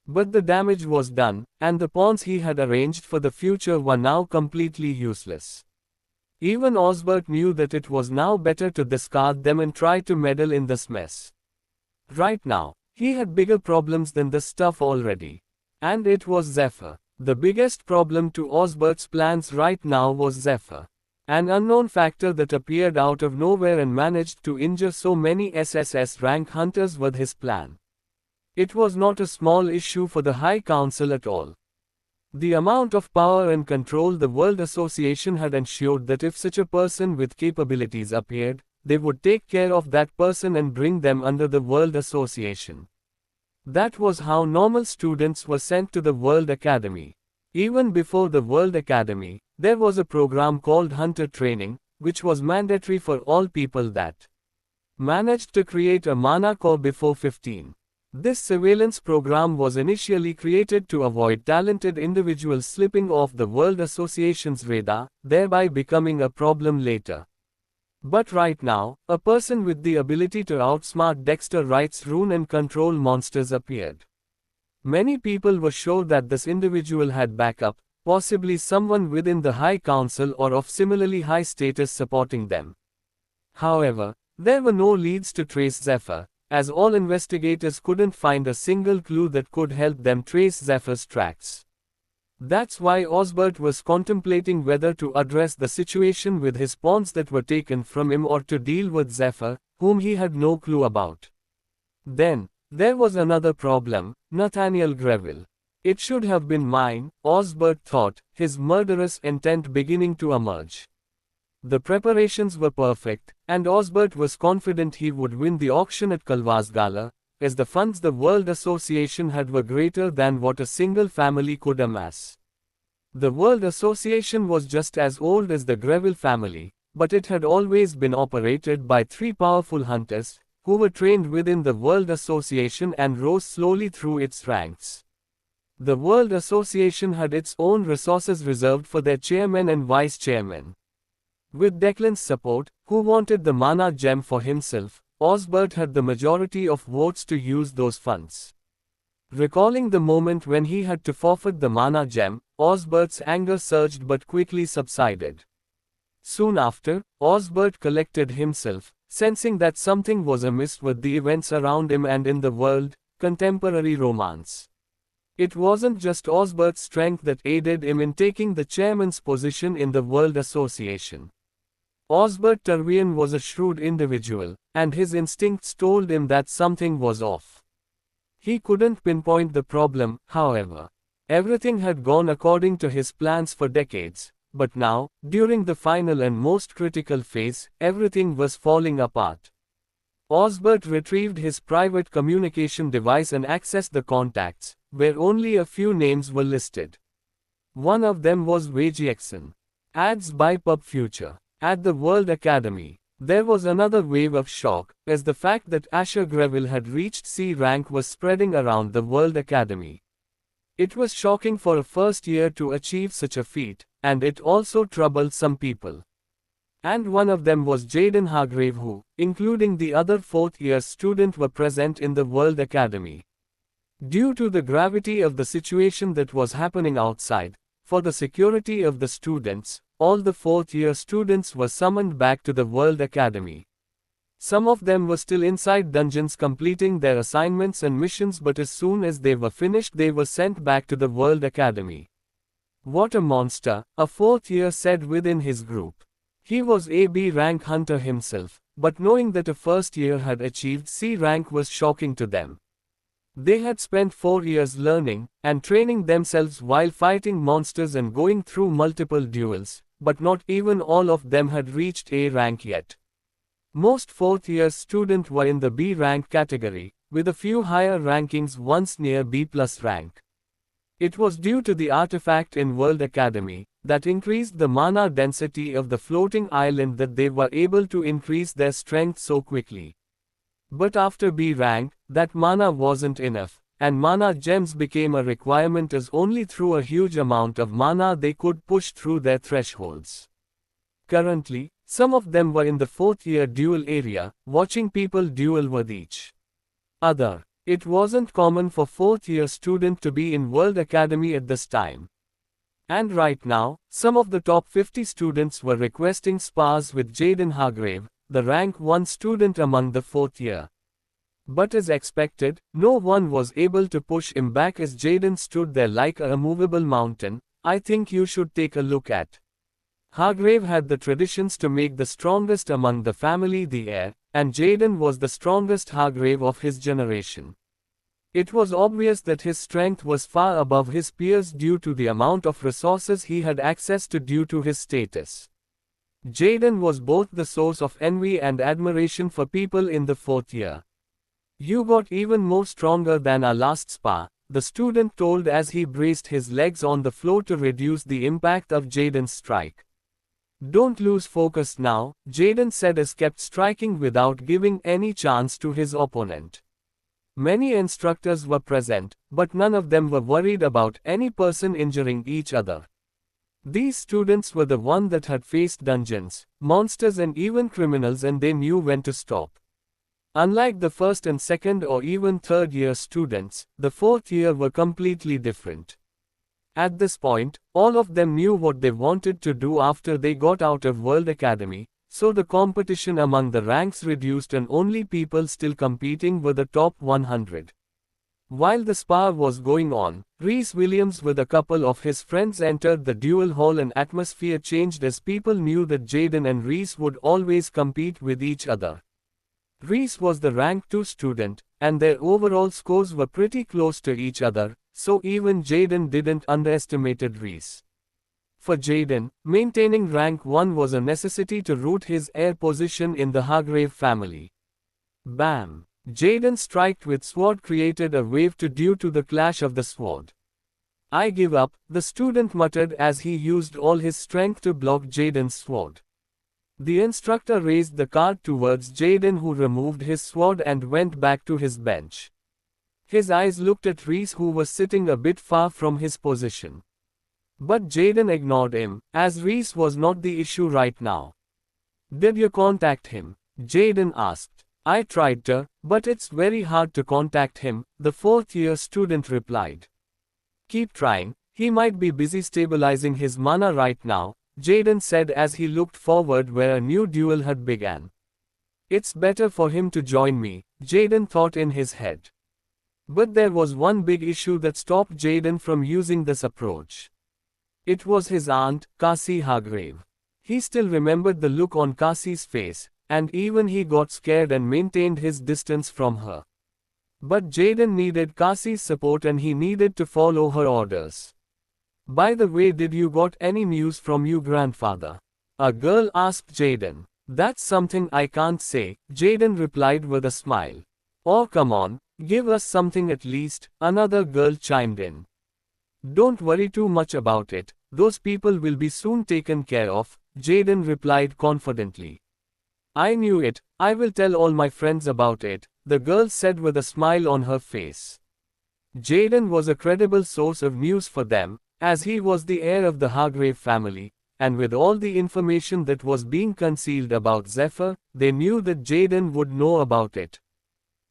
But the damage was done, and the pawns he had arranged for the future were now completely useless. Even Osbert knew that it was now better to discard them and try to meddle in this mess. Right now, he had bigger problems than this stuff already. And it was Zephyr. The biggest problem to Osbert's plans right now was Zephyr. An unknown factor that appeared out of nowhere and managed to injure so many SSS rank hunters with his plan. It was not a small issue for the High Council at all. The amount of power and control the World Association had ensured that if such a person with capabilities appeared, they would take care of that person and bring them under the World Association. That was how normal students were sent to the World Academy. Even before the World Academy, there was a program called Hunter Training, which was mandatory for all people that managed to create a mana core before 15. This surveillance program was initially created to avoid talented individuals slipping off the World Association's radar, thereby becoming a problem later. But right now, a person with the ability to outsmart Dexter Wright's rune and control monsters appeared. Many people were sure that this individual had backup, possibly someone within the High Council or of similarly high status supporting them. However, there were no leads to trace Zephyr, as all investigators couldn't find a single clue that could help them trace Zephyr's tracks. That's why Osbert was contemplating whether to address the situation with his pawns that were taken from him or to deal with Zephyr, whom he had no clue about. Then, there was another problem, Nathaniel Greville. It should have been mine, Osbert thought, his murderous intent beginning to emerge. The preparations were perfect, and Osbert was confident he would win the auction at Kalvasgala, as the funds the World Association had were greater than what a single family could amass. The World Association was just as old as the Greville family, but it had always been operated by three powerful hunters, who were trained within the World Association and rose slowly through its ranks. The World Association had its own resources reserved for their chairman and vice chairman. With Declan's support, who wanted the mana gem for himself, Osbert had the majority of votes to use those funds. Recalling the moment when he had to forfeit the mana gem, Osbert's anger surged but quickly subsided. Soon after, Osbert collected himself, sensing that something was amiss with the events around him and in the world, contemporary romance. It wasn't just Osbert's strength that aided him in taking the chairman's position in the World Association. Osbert Turvian was a shrewd individual, and his instincts told him that something was off. He couldn't pinpoint the problem, however. Everything had gone according to his plans for decades, but now, during the final and most critical phase, everything was falling apart. Osbert retrieved his private communication device and accessed the contacts, where only a few names were listed. One of them was Wei Jiexin. Ads by PubFuture. At the World Academy, there was another wave of shock, as the fact that Asher Greville had reached C rank was spreading around the World Academy. It was shocking for a first year to achieve such a feat, and it also troubled some people. And one of them was Jaden Hargrave, who, including the other fourth-year student, were present in the World Academy. Due to the gravity of the situation that was happening outside, for the security of the students, all the fourth-year students were summoned back to the World Academy. Some of them were still inside dungeons completing their assignments and missions, but as soon as they were finished they were sent back to the World Academy. What a monster, a fourth-year said within his group. He was a B rank hunter himself, but knowing that a first year had achieved C rank was shocking to them. They had spent 4 years learning and training themselves while fighting monsters and going through multiple duels, but not even all of them had reached A rank yet. Most fourth-year students were in the B rank category, with a few higher rankings once near B+ rank. It was due to the artifact in World Academy that increased the mana density of the floating island that they were able to increase their strength so quickly. But after B rank, that mana wasn't enough, and mana gems became a requirement, as only through a huge amount of mana they could push through their thresholds. Currently, some of them were in the fourth-year duel area, watching people duel with each other. It wasn't common for fourth-year students to be in World Academy at this time. And right now, some of the top 50 students were requesting spars with Jaden Hargrave, the rank 1 student among the fourth year. But as expected, no one was able to push him back as Jaden stood there like a immovable mountain. I think you should take a look at. Hargrave had the traditions to make the strongest among the family the heir, and Jaden was the strongest Hargrave of his generation. It was obvious that his strength was far above his peers due to the amount of resources he had access to due to his status. Jaden was both the source of envy and admiration for people in the fourth year. You got even more stronger than our last spar, the student told as he braced his legs on the floor to reduce the impact of Jaden's strike. Don't lose focus now, Jaden said as kept striking without giving any chance to his opponent. Many instructors were present, but none of them were worried about any person injuring each other. These students were the ones that had faced dungeons, monsters and even criminals, and they knew when to stop. Unlike the first and second or even third year students, the fourth year were completely different. At this point, all of them knew what they wanted to do after they got out of World Academy, so the competition among the ranks reduced and only people still competing were the top 100. While the spar was going on, Rhys Williams with a couple of his friends entered the duel hall and atmosphere changed as people knew that Jaden and Rhys would always compete with each other. Rhys was the rank 2 student, and their overall scores were pretty close to each other, so even Jaden didn't underestimate Rhys. For Jaden, maintaining rank 1 was a necessity to root his heir position in the Hargrave family. Bam! Jaden's strike with sword created a wave due to the clash of the sword. I give up, the student muttered as he used all his strength to block Jaden's sword. The instructor raised the card towards Jaden, who removed his sword and went back to his bench. His eyes looked at Rhys, who was sitting a bit far from his position. But Jaden ignored him, as Rhys was not the issue right now. Did you contact him? Jaden asked. I tried to, but it's very hard to contact him, the fourth-year student replied. Keep trying, he might be busy stabilizing his mana right now, Jaden said as he looked forward where a new duel had begun. It's better for him to join me, Jaden thought in his head. But there was one big issue that stopped Jaden from using this approach. It was his aunt, Cassie Hargrave. He still remembered the look on Cassie's face, and even he got scared and maintained his distance from her. But Jaden needed Cassie's support and he needed to follow her orders. By the way, did you got any news from your grandfather? A girl asked Jaden. That's something I can't say, Jaden replied with a smile. Oh come on, give us something at least, another girl chimed in. Don't worry too much about it, those people will be soon taken care of, Jaden replied confidently. I knew it, I will tell all my friends about it, the girl said with a smile on her face. Jaden was a credible source of news for them, as he was the heir of the Hargrave family, and with all the information that was being concealed about Zephyr, they knew that Jaden would know about it.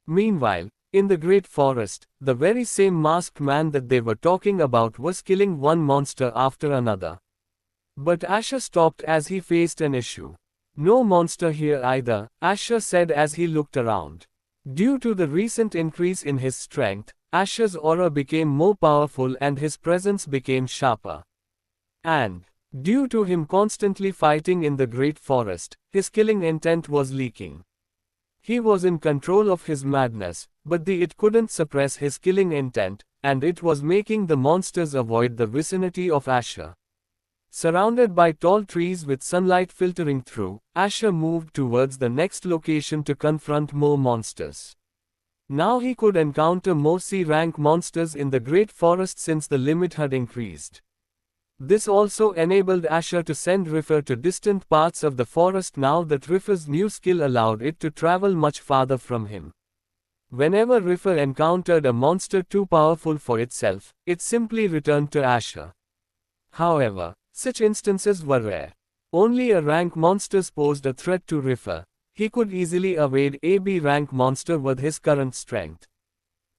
Meanwhile, in the Great Forest, the very same masked man that they were talking about was killing one monster after another. But Asher stopped as he faced an issue. No monster here either, Asher said as he looked around. Due to the recent increase in his strength, Asher's aura became more powerful and his presence became sharper. And, due to him constantly fighting in the Great Forest, his killing intent was leaking. He was in control of his madness, but it couldn't suppress his killing intent, and it was making the monsters avoid the vicinity of Asher. Surrounded by tall trees with sunlight filtering through, Asher moved towards the next location to confront more monsters. Now he could encounter more C-rank monsters in the Great Forest since the limit had increased. This also enabled Asher to send River to distant parts of the forest now that River's new skill allowed it to travel much farther from him. Whenever River encountered a monster too powerful for itself, it simply returned to Asher. However, such instances were rare. Only a rank monster posed a threat to River. He could easily evade a B-rank monster with his current strength.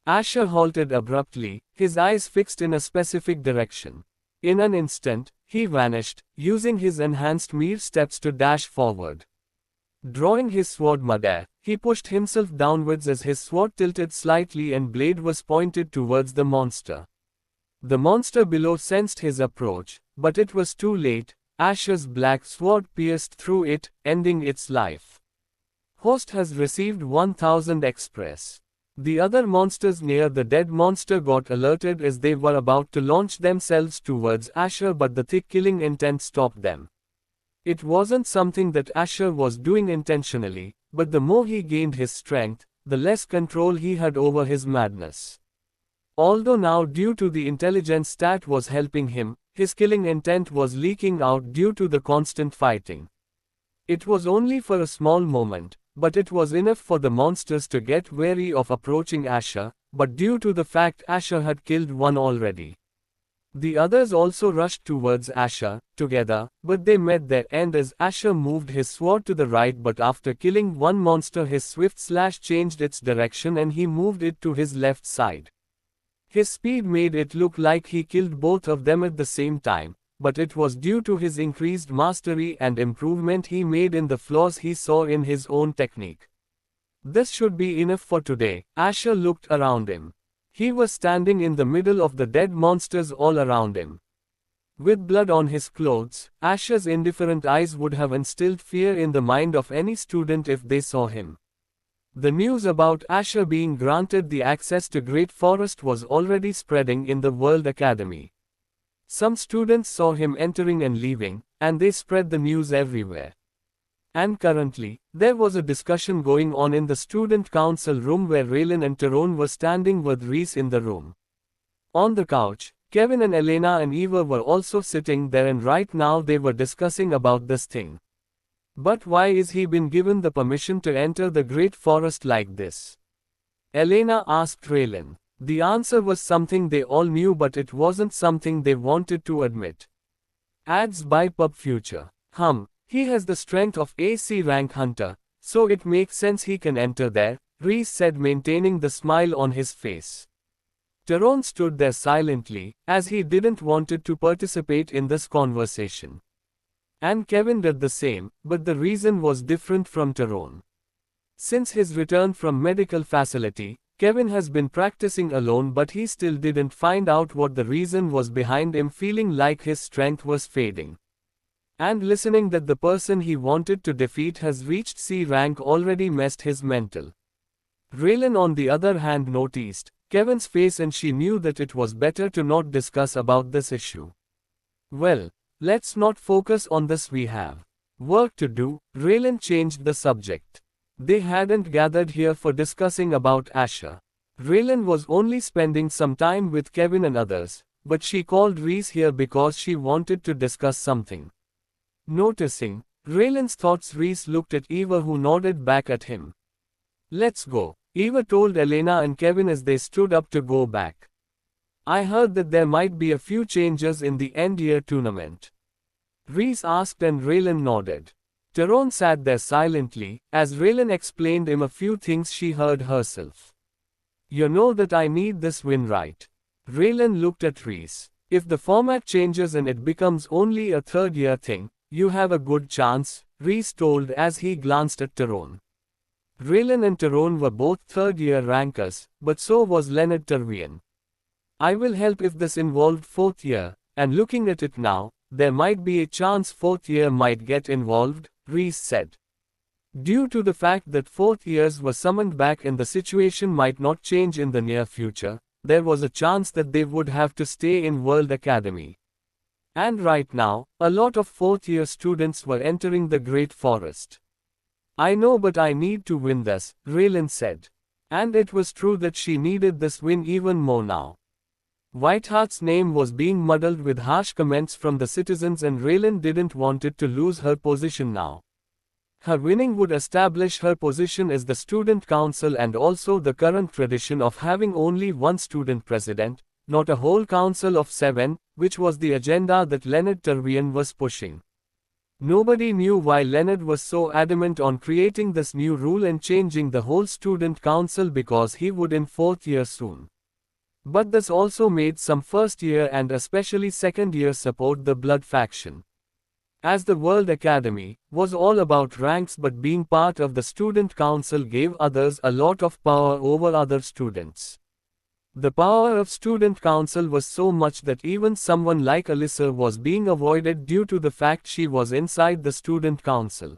Asher halted abruptly, his eyes fixed in a specific direction. In an instant, he vanished, using his enhanced mere steps to dash forward. Drawing his sword midair, he pushed himself downwards as his sword tilted slightly and blade was pointed towards the monster. The monster below sensed his approach, but it was too late. Asher's black sword pierced through it, ending its life. Host has received 1000 express. The other monsters near the dead monster got alerted as they were about to launch themselves towards Asher, but the thick killing intent stopped them. It wasn't something that Asher was doing intentionally, but the more he gained his strength, the less control he had over his madness. Although now due to the intelligence stat was helping him, his killing intent was leaking out due to the constant fighting. It was only for a small moment, but it was enough for the monsters to get wary of approaching Asher, but due to the fact Asher had killed one already. The others also rushed towards Asher, together, but they met their end as Asher moved his sword to the right, but after killing one monster his swift slash changed its direction and he moved it to his left side. His speed made it look like he killed both of them at the same time, but it was due to his increased mastery and improvement he made in the flaws he saw in his own technique. This should be enough for today. Asher looked around him. He was standing in the middle of the dead monsters all around him. With blood on his clothes, Asher's indifferent eyes would have instilled fear in the mind of any student if they saw him. The news about Asher being granted the access to Great Forest was already spreading in the World Academy. Some students saw him entering and leaving, and they spread the news everywhere. And currently, there was a discussion going on in the student council room where Raylan and Tyrone were standing with Reese in the room. On the couch, Kevin and Elena and Eva were also sitting there, and right now they were discussing about this thing. But why is he been given the permission to enter the Great Forest like this? Elena asked Raylan. The answer was something they all knew, but it wasn't something they wanted to admit. Ads by Pub Future. He has the strength of a C-rank hunter, so it makes sense he can enter there, Reese said, maintaining the smile on his face. Tyrone stood there silently, as he didn't wanted to participate in this conversation. And Kevin did the same, but the reason was different from Tyrone. Since his return from medical facility, Kevin has been practicing alone, but he still didn't find out what the reason was behind him feeling like his strength was fading. And listening that the person he wanted to defeat has reached C rank already messed his mental. Raylan on the other hand noticed Kevin's face and she knew that it was better to not discuss about this issue. Well, let's not focus on this, we have work to do. Raylan changed the subject. They hadn't gathered here for discussing about Asher. Raylan was only spending some time with Kevin and others, but she called Reese here because she wanted to discuss something. Noticing Raylan's thoughts, Reese looked at Eva, who nodded back at him. Let's go, Eva told Elena and Kevin as they stood up to go back. I heard that there might be a few changes in the end-year tournament. Reese asked and Raylan nodded. Tyrone sat there silently, as Raylan explained him a few things she heard herself. You know that I need this win, right? Raylan looked at Reese. If the format changes and it becomes only a third-year thing, you have a good chance, Reese told as he glanced at Tyrone. Raylan and Tyrone were both third-year rankers, but so was Leonard Tervian. I will help if this involved fourth year, and looking at it now, there might be a chance fourth year might get involved, Reese said. Due to the fact that fourth years were summoned back and the situation might not change in the near future, there was a chance that they would have to stay in World Academy. And right now, a lot of fourth-year students were entering the Great Forest. I know, but I need to win this, Raylan said. And it was true that she needed this win even more now. Whiteheart's name was being muddled with harsh comments from the citizens and Raylan didn't want it to lose her position now. Her winning would establish her position as the student council and also the current tradition of having only one student president, not a whole council of 7, which was the agenda that Leonard Tervian was pushing. Nobody knew why Leonard was so adamant on creating this new rule and changing the whole student council because he would in fourth year soon. But this also made some first year and especially second year support the Blood faction. As the World Academy was all about ranks, but being part of the student council gave others a lot of power over other students. The power of student council was so much that even someone like Alyssa was being avoided due to the fact she was inside the student council.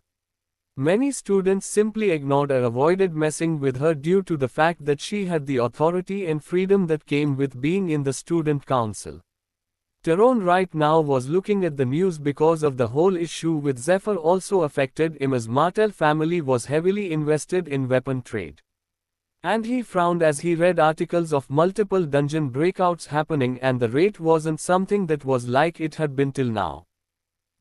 Many students simply ignored or avoided messing with her due to the fact that she had the authority and freedom that came with being in the student council. Tyrone right now was looking at the news because of the whole issue with Zephyr also affected him, as Martell family was heavily invested in weapon trade. And he frowned as he read articles of multiple dungeon breakouts happening, and the rate wasn't something that was like it had been till now.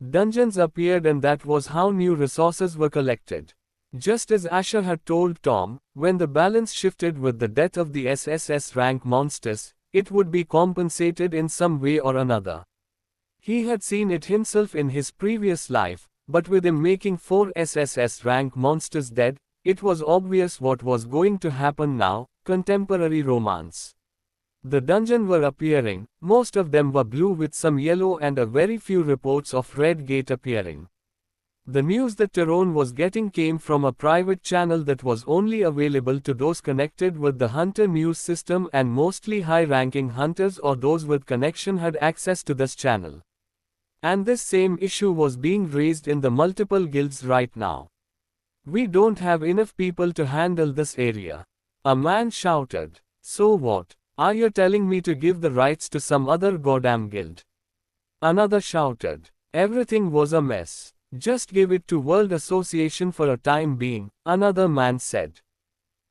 Dungeons appeared and that was how new resources were collected. Just as Asher had told Tom, when the balance shifted with the death of the SSS rank monsters, it would be compensated in some way or another. He had seen it himself in his previous life, but with him making 4 SSS rank monsters dead, it was obvious what was going to happen now: contemporary romance. The dungeon were appearing, most of them were blue with some yellow and a very few reports of red gate appearing. The news that Tyrone was getting came from a private channel that was only available to those connected with the Hunter news system, and mostly high-ranking hunters or those with connection had access to this channel. And this same issue was being raised in the multiple guilds right now. We don't have enough people to handle this area, a man shouted. So what? Are you telling me to give the rights to some other goddamn guild? Another shouted. Everything was a mess. Just give it to World Association for a time being, another man said.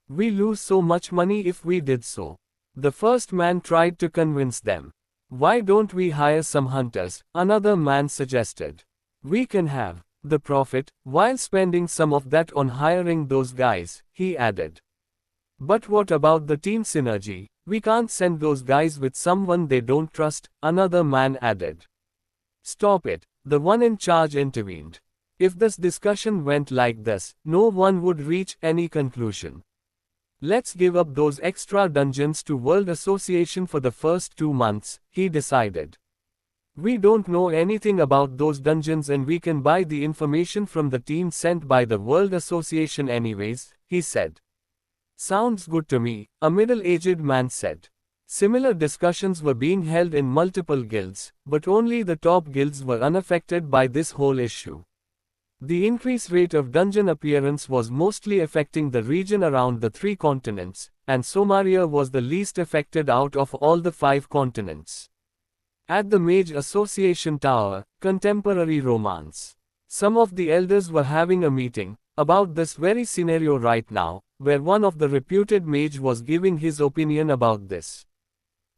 We lose so much money if we did so. The first man tried to convince them. Why don't we hire some hunters? Another man suggested. We can have the profit, while spending some of that on hiring those guys, he added. But what about the team synergy? We can't send those guys with someone they don't trust, another man added. Stop it, the one in charge intervened. If this discussion went like this, no one would reach any conclusion. Let's give up those extra dungeons to World Association for the first 2 months, he decided. We don't know anything about those dungeons and we can buy the information from the team sent by the World Association anyways, he said. Sounds good to me, a middle-aged man said. Similar discussions were being held in multiple guilds, but only the top guilds were unaffected by this whole issue. The increased rate of dungeon appearance was mostly affecting the region around the 3 continents, and Somalia was the least affected out of all the 5 continents. At the Mage Association Tower, contemporary romance. Some of the elders were having a meeting about this very scenario right now, where one of the reputed mage was giving his opinion about this.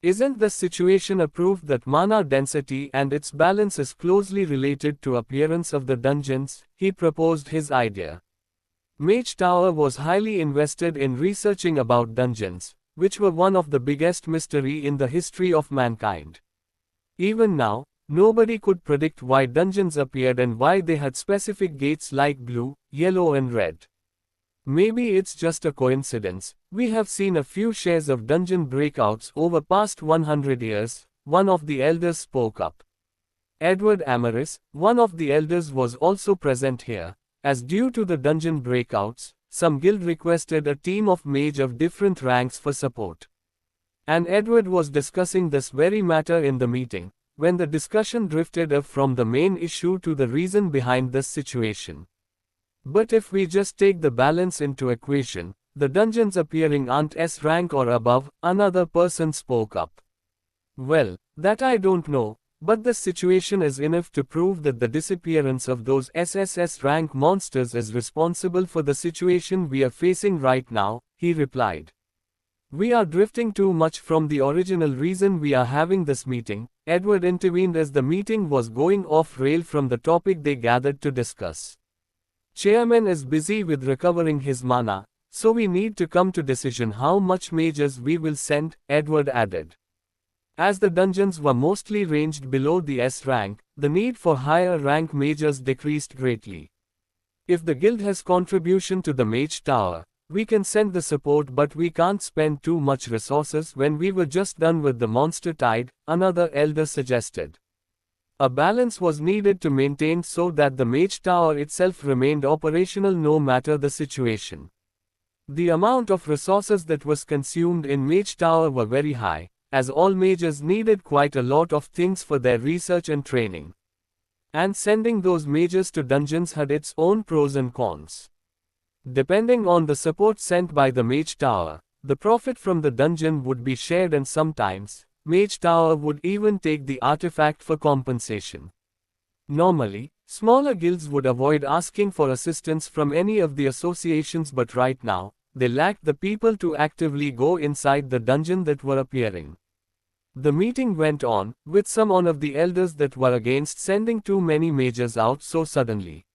Isn't the situation a proof that mana density and its balance is closely related to appearance of the dungeons? He proposed his idea. Mage Tower was highly invested in researching about dungeons, which were one of the biggest mystery in the history of mankind. Even now, nobody could predict why dungeons appeared and why they had specific gates like blue, yellow and red. Maybe it's just a coincidence. We have seen a few shares of dungeon breakouts over past 100 years, one of the elders spoke up. Edward Amaris, one of the elders, was also present here, as due to the dungeon breakouts, some guild requested a team of mage of different ranks for support. And Edward was discussing this very matter in the meeting, when the discussion drifted off from the main issue to the reason behind this situation. But if we just take the balance into equation, the dungeons appearing aren't S rank or above, another person spoke up. Well, that I don't know, but this situation is enough to prove that the disappearance of those SSS rank monsters is responsible for the situation we are facing right now, he replied. We are drifting too much from the original reason we are having this meeting. Edward intervened as the meeting was going off rail from the topic they gathered to discuss. Chairman is busy with recovering his mana, so we need to come to decision how much mages we will send, Edward added. As the dungeons were mostly ranged below the S rank, the need for higher rank mages decreased greatly. If the guild has contribution to the mage tower, we can send the support, but we can't spend too much resources when we were just done with the monster tide, another elder suggested. A balance was needed to maintain so that the mage tower itself remained operational no matter the situation. The amount of resources that was consumed in mage tower were very high, as all mages needed quite a lot of things for their research and training. And sending those mages to dungeons had its own pros and cons. Depending on the support sent by the mage tower, the profit from the dungeon would be shared, and sometimes, Mage Tower would even take the artifact for compensation. Normally, smaller guilds would avoid asking for assistance from any of the associations, but right now, they lacked the people to actively go inside the dungeon that were appearing. The meeting went on, with some of the elders that were against sending too many mages out so suddenly.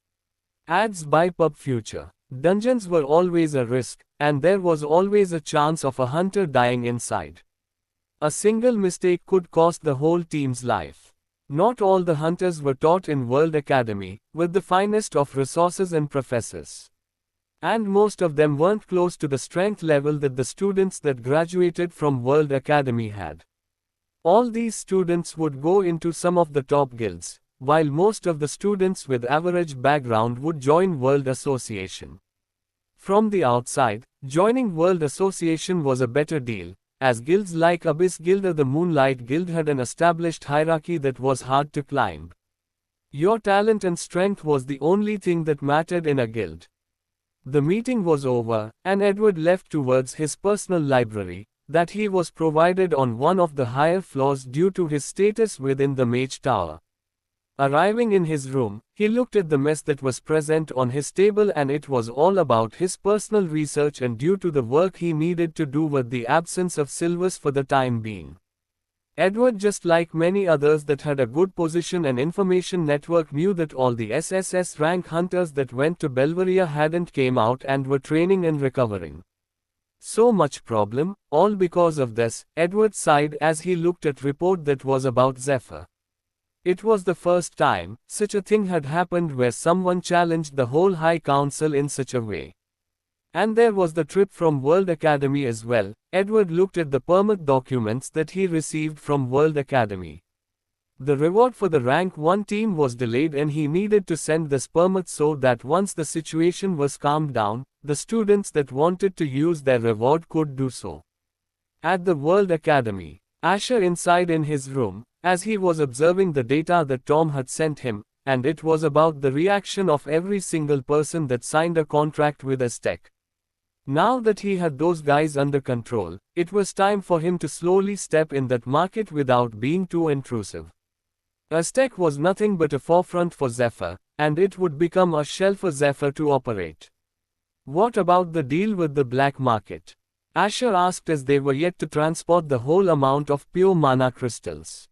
Ads by Pub Future. Dungeons were always a risk, and there was always a chance of a hunter dying inside. A single mistake could cost the whole team's life. Not all the hunters were taught in World Academy, with the finest of resources and professors. And most of them weren't close to the strength level that the students that graduated from World Academy had. All these students would go into some of the top guilds, while most of the students with average background would join World Association. From the outside, joining World Association was a better deal, as guilds like Abyss Guild or the Moonlight Guild had an established hierarchy that was hard to climb. Your talent and strength was the only thing that mattered in a guild. The meeting was over, and Edward left towards his personal library, that he was provided on one of the higher floors due to his status within the Mage Tower. Arriving in his room, he looked at the mess that was present on his table, and it was all about his personal research and due to the work he needed to do with the absence of Silvers for the time being. Edward, just like many others that had a good position and information network, knew that all the SSS rank hunters that went to Belveria hadn't came out and were training and recovering. So much problem, all because of this, Edward sighed as he looked at report that was about Zephyr. It was the first time such a thing had happened where someone challenged the whole High Council in such a way. And there was the trip from World Academy as well. Edward looked at the permit documents that he received from World Academy. The reward for the rank 1 team was delayed, and he needed to send this permit so that once the situation was calmed down, the students that wanted to use their reward could do so. At the World Academy, Asher inside in his room, as he was observing the data that Tom had sent him, and it was about the reaction of every single person that signed a contract with Aztec. Now that he had those guys under control, it was time for him to slowly step in that market without being too intrusive. Aztec was nothing but a forefront for Zephyr, and it would become a shell for Zephyr to operate. What about the deal with the black market? Asher asked as they were yet to transport the whole amount of pure mana crystals.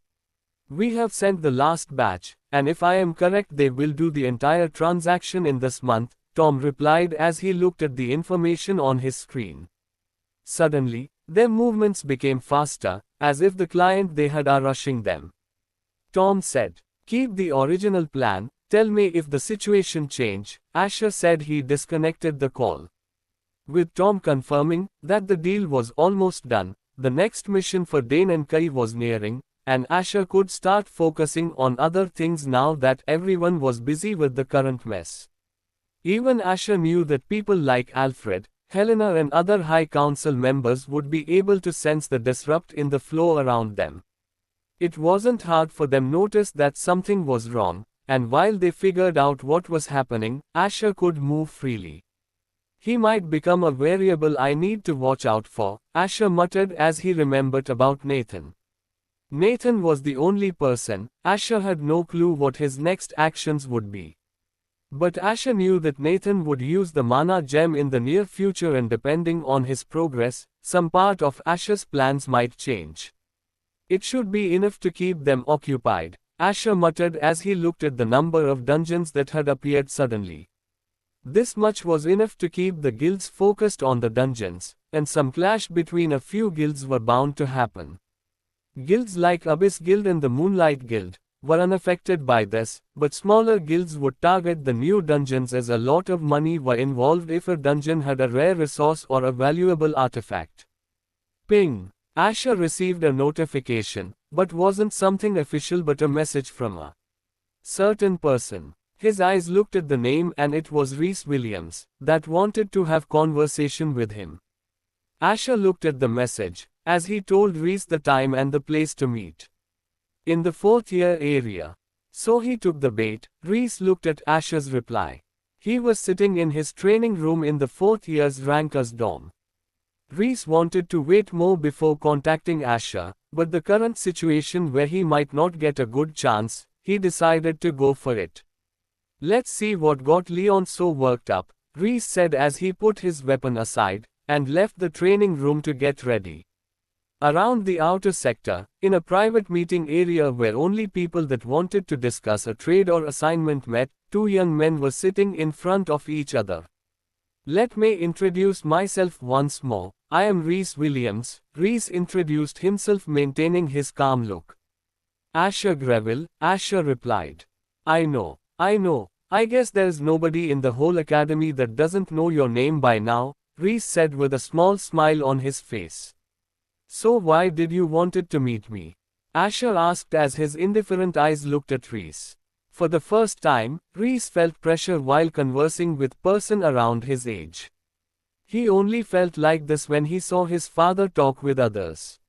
We have sent the last batch, and if I am correct they will do the entire transaction in this month, Tom replied as he looked at the information on his screen. Suddenly, their movements became faster, as if the client they had are rushing them. Tom said, "Keep the original plan, tell me if the situation change." Asher said he disconnected the call. With Tom confirming that the deal was almost done, the next mission for Dane and Kai was nearing, and Asher could start focusing on other things now that everyone was busy with the current mess. Even Asher knew that people like Alfred, Helena and other High Council members would be able to sense the disrupt in the flow around them. It wasn't hard for them to notice that something was wrong, and while they figured out what was happening, Asher could move freely. "He might become a variable I need to watch out for," Asher muttered as he remembered about Nathan. Nathan was the only person. Asher had no clue what his next actions would be. But Asher knew that Nathan would use the mana gem in the near future, and depending on his progress, some part of Asher's plans might change. It should be enough to keep them occupied, Asher muttered as he looked at the number of dungeons that had appeared suddenly. This much was enough to keep the guilds focused on the dungeons, and some clash between a few guilds were bound to happen. Guilds like Abyss Guild and the Moonlight Guild were unaffected by this, but smaller guilds would target the new dungeons as a lot of money were involved if a dungeon had a rare resource or a valuable artifact. Ping! Asher received a notification, but wasn't something official but a message from a certain person. His eyes looked at the name and it was Rhys Williams, that wanted to have conversation with him. Asher looked at the message, as he told Rhys the time and the place to meet. In the fourth year area. So he took the bait. Rhys looked at Asher's reply. He was sitting in his training room in the fourth year's Ranker's dorm. Rhys wanted to wait more before contacting Asher, but the current situation where he might not get a good chance, he decided to go for it. "Let's see what got Leon so worked up," Rhys said as he put his weapon aside, and left the training room to get ready. Around the outer sector, in a private meeting area where only people that wanted to discuss a trade or assignment met, two young men were sitting in front of each other. "Let me introduce myself once more. I am Rhys Williams." Rhys introduced himself, maintaining his calm look. "Asher Greville," Asher replied. I know. I guess there's nobody in the whole academy that doesn't know your name by now," Rhys said with a small smile on his face. "So why did you wanted to meet me?" Asher asked as his indifferent eyes looked at Rhys. For the first time, Rhys felt pressure while conversing with person around his age. He only felt like this when he saw his father talk with others.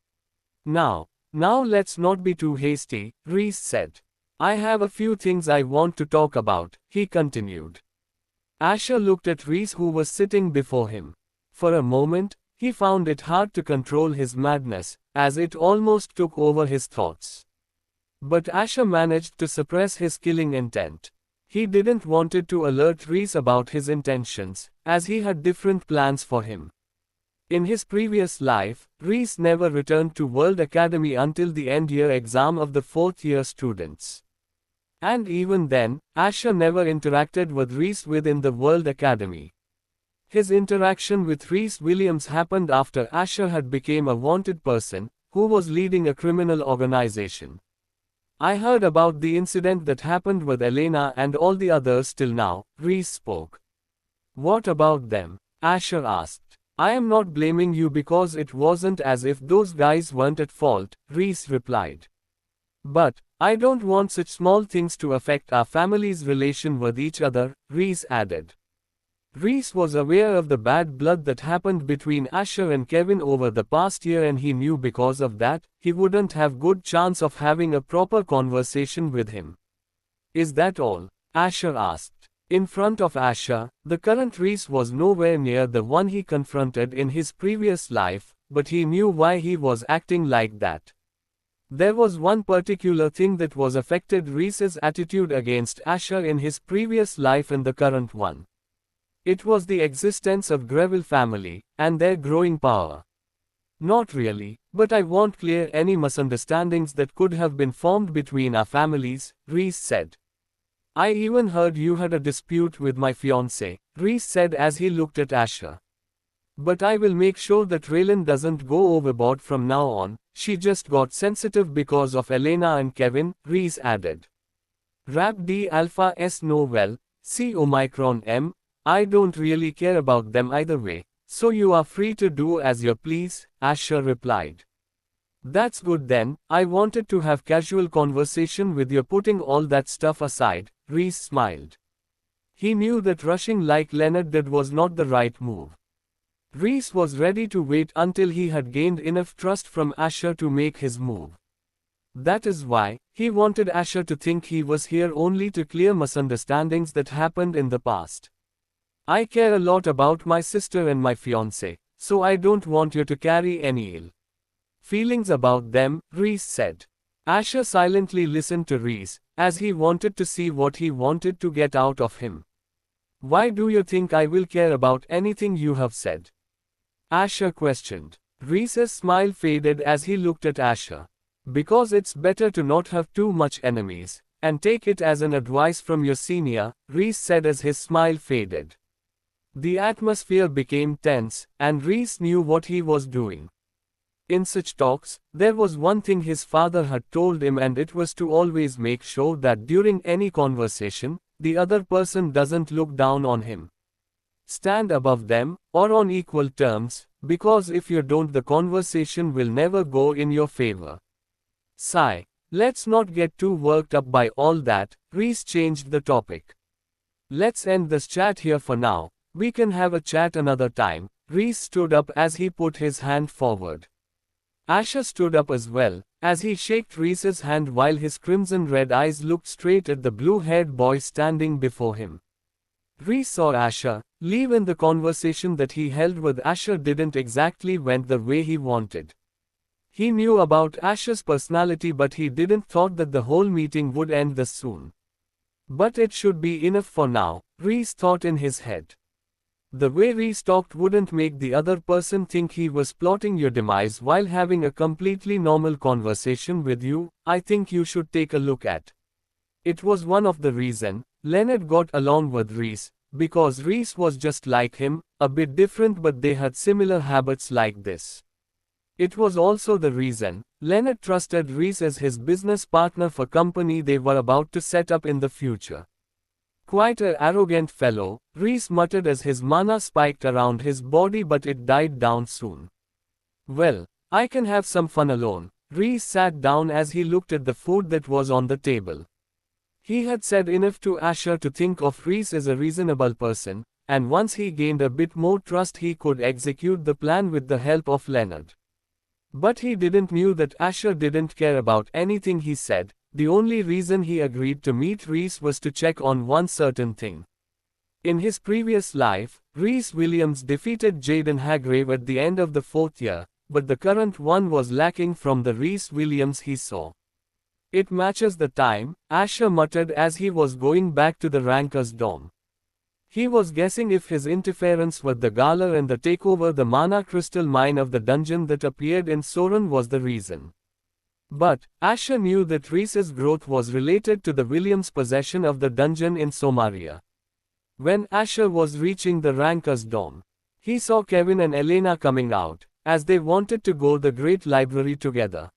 Now let's not be too hasty," Rhys said. "I have a few things I want to talk about," he continued. Asher looked at Rhys, who was sitting before him. For a moment, he found it hard to control his madness, as it almost took over his thoughts. But Asher managed to suppress his killing intent. He didn't wanted to alert Rhys about his intentions, as he had different plans for him. In his previous life, Rhys never returned to World Academy until the end-year exam of the fourth-year students. And even then, Asher never interacted with Rhys within the World Academy. His interaction with Rhys Williams happened after Asher had become a wanted person, who was leading a criminal organization. "I heard about the incident that happened with Elena and all the others till now," Rhys spoke. "What about them?" Asher asked. "I am not blaming you because it wasn't as if those guys weren't at fault," Rhys replied. "But I don't want such small things to affect our family's relation with each other," Rhys added. Rhys was aware of the bad blood that happened between Asher and Kevin over the past year, and he knew because of that, he wouldn't have good chance of having a proper conversation with him. Is that all? Asher asked. In front of Asher, the current Reese was nowhere near the one he confronted in his previous life, but he knew why he was acting like that. There was one particular thing that was affected Reese's attitude against Asher in his previous life and the current one. It was the existence of Greville family, and their growing power. Not really, but I won't clear any misunderstandings that could have been formed between our families, Reese said. I even heard you had a dispute with my fiancé, Reese said as he looked at Asher. But I will make sure that Raylan doesn't go overboard from now on. She just got sensitive because of Elena and Kevin, Reese added. Rab D Alpha S no well, C Omicron M, I don't really care about them either way, so you are free to do as you please, Asher replied. That's good then, I wanted to have casual conversation with you putting all that stuff aside, Reese smiled. He knew that rushing like Leonard did was not the right move. Reese was ready to wait until he had gained enough trust from Asher to make his move. That is why, he wanted Asher to think he was here only to clear misunderstandings that happened in the past. I care a lot about my sister and my fiancé, so I don't want you to carry any ill feelings about them, Reese said. Asher silently listened to Reese, as he wanted to see what he wanted to get out of him. Why do you think I will care about anything you have said? Asher questioned. Reese's smile faded as he looked at Asher. Because it's better to not have too much enemies, and take it as an advice from your senior, Reese said as his smile faded. The atmosphere became tense, and Reese knew what he was doing. In such talks, there was one thing his father had told him, and it was to always make sure that during any conversation, the other person doesn't look down on him. Stand above them, or on equal terms, because if you don't, the conversation will never go in your favor. Sigh. Let's not get too worked up by all that, Reese changed the topic. Let's end this chat here for now, we can have a chat another time. Reese stood up as he put his hand forward. Asher stood up as well, as he shook Reese's hand while his crimson-red eyes looked straight at the blue-haired boy standing before him. Reese saw Asher leave, and the conversation that he held with Asher didn't exactly went the way he wanted. He knew about Asher's personality, but he didn't thought that the whole meeting would end this soon. But it should be enough for now, Reese thought in his head. The way Reese talked wouldn't make the other person think he was plotting your demise while having a completely normal conversation with you. I think you should take a look at. It was one of the reason Leonard got along with Reese, because Reese was just like him, a bit different, but they had similar habits like this. It was also the reason Leonard trusted Reese as his business partner for company they were about to set up in the future. Quite an arrogant fellow, Reese muttered as his mana spiked around his body, but it died down soon. Well, I can have some fun alone. Reese sat down as he looked at the food that was on the table. He had said enough to Asher to think of Reese as a reasonable person, and once he gained a bit more trust he could execute the plan with the help of Leonard. But he didn't knew that Asher didn't care about anything he said. The only reason he agreed to meet Reese was to check on one certain thing. In his previous life, Reese Williams defeated Jaden Hargrave at the end of the 4th year, but the current one was lacking from the Reese Williams he saw. It matches the time, Asher muttered as he was going back to the Ranker's dorm. He was guessing if his interference with the gala and the takeover the mana crystal mine of the dungeon that appeared in Soren was the reason. But, Asher knew that Reese's growth was related to the Williams' possession of the dungeon in Somaria. When Asher was reaching the Ranker's dorm, he saw Kevin and Elena coming out, as they wanted to go to the Great Library together.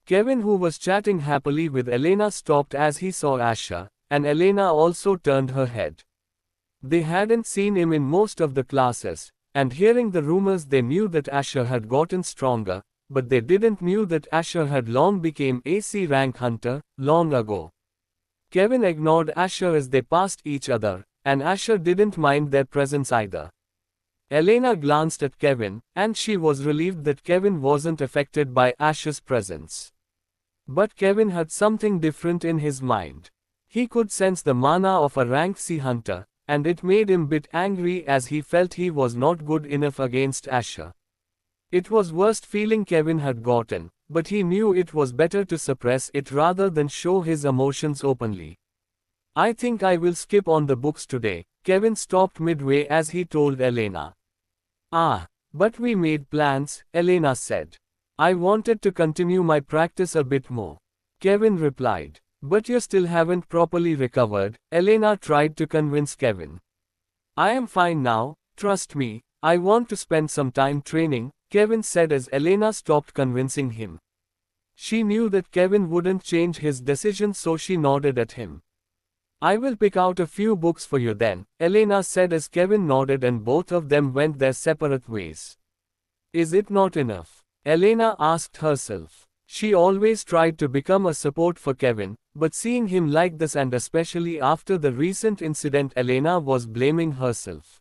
Kevin, who was chatting happily with Elena, stopped as he saw Asher, and Elena also turned her head. They hadn't seen him in most of the classes, and hearing the rumors they knew that Asher had gotten stronger, but they didn't knew that Asher had long became AC rank hunter, long ago. Kevin ignored Asher as they passed each other, and Asher didn't mind their presence either. Elena glanced at Kevin, and she was relieved that Kevin wasn't affected by Asher's presence. But Kevin had something different in his mind. He could sense the mana of a rank C hunter, and it made him bit angry as he felt he was not good enough against Asher. It was worst feeling Kevin had gotten, but he knew it was better to suppress it rather than show his emotions openly. I think I will skip on the books today. Kevin stopped midway as he told Elena. Ah, but we made plans, Elena said. I wanted to continue my practice a bit more. Kevin replied. But you still haven't properly recovered, Elena tried to convince Kevin. I am fine now, trust me, I want to spend some time training, Kevin said as Elena stopped convincing him. She knew that Kevin wouldn't change his decision, so she nodded at him. I will pick out a few books for you then, Elena said as Kevin nodded and both of them went their separate ways. Is it not enough? Elena asked herself. She always tried to become a support for Kevin, but seeing him like this and especially after the recent incident, Elena was blaming herself.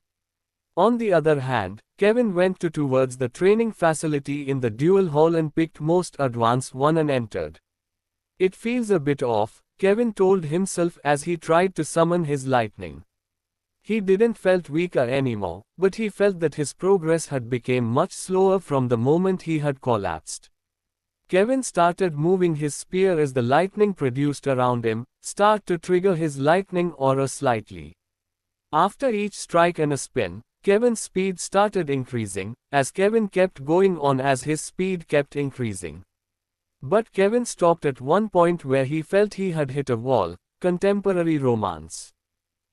On the other hand, Kevin went towards the training facility in the duel hall and picked most advanced one and entered. It feels a bit off, Kevin told himself as he tried to summon his lightning. He didn't felt weaker anymore, but he felt that his progress had become much slower from the moment he had collapsed. Kevin started moving his spear as the lightning produced around him, start to trigger his lightning aura slightly. After each strike and a spin, Kevin's speed started increasing, as Kevin kept going on as his speed kept increasing. But Kevin stopped at one point where he felt he had hit a wall, contemporary romance.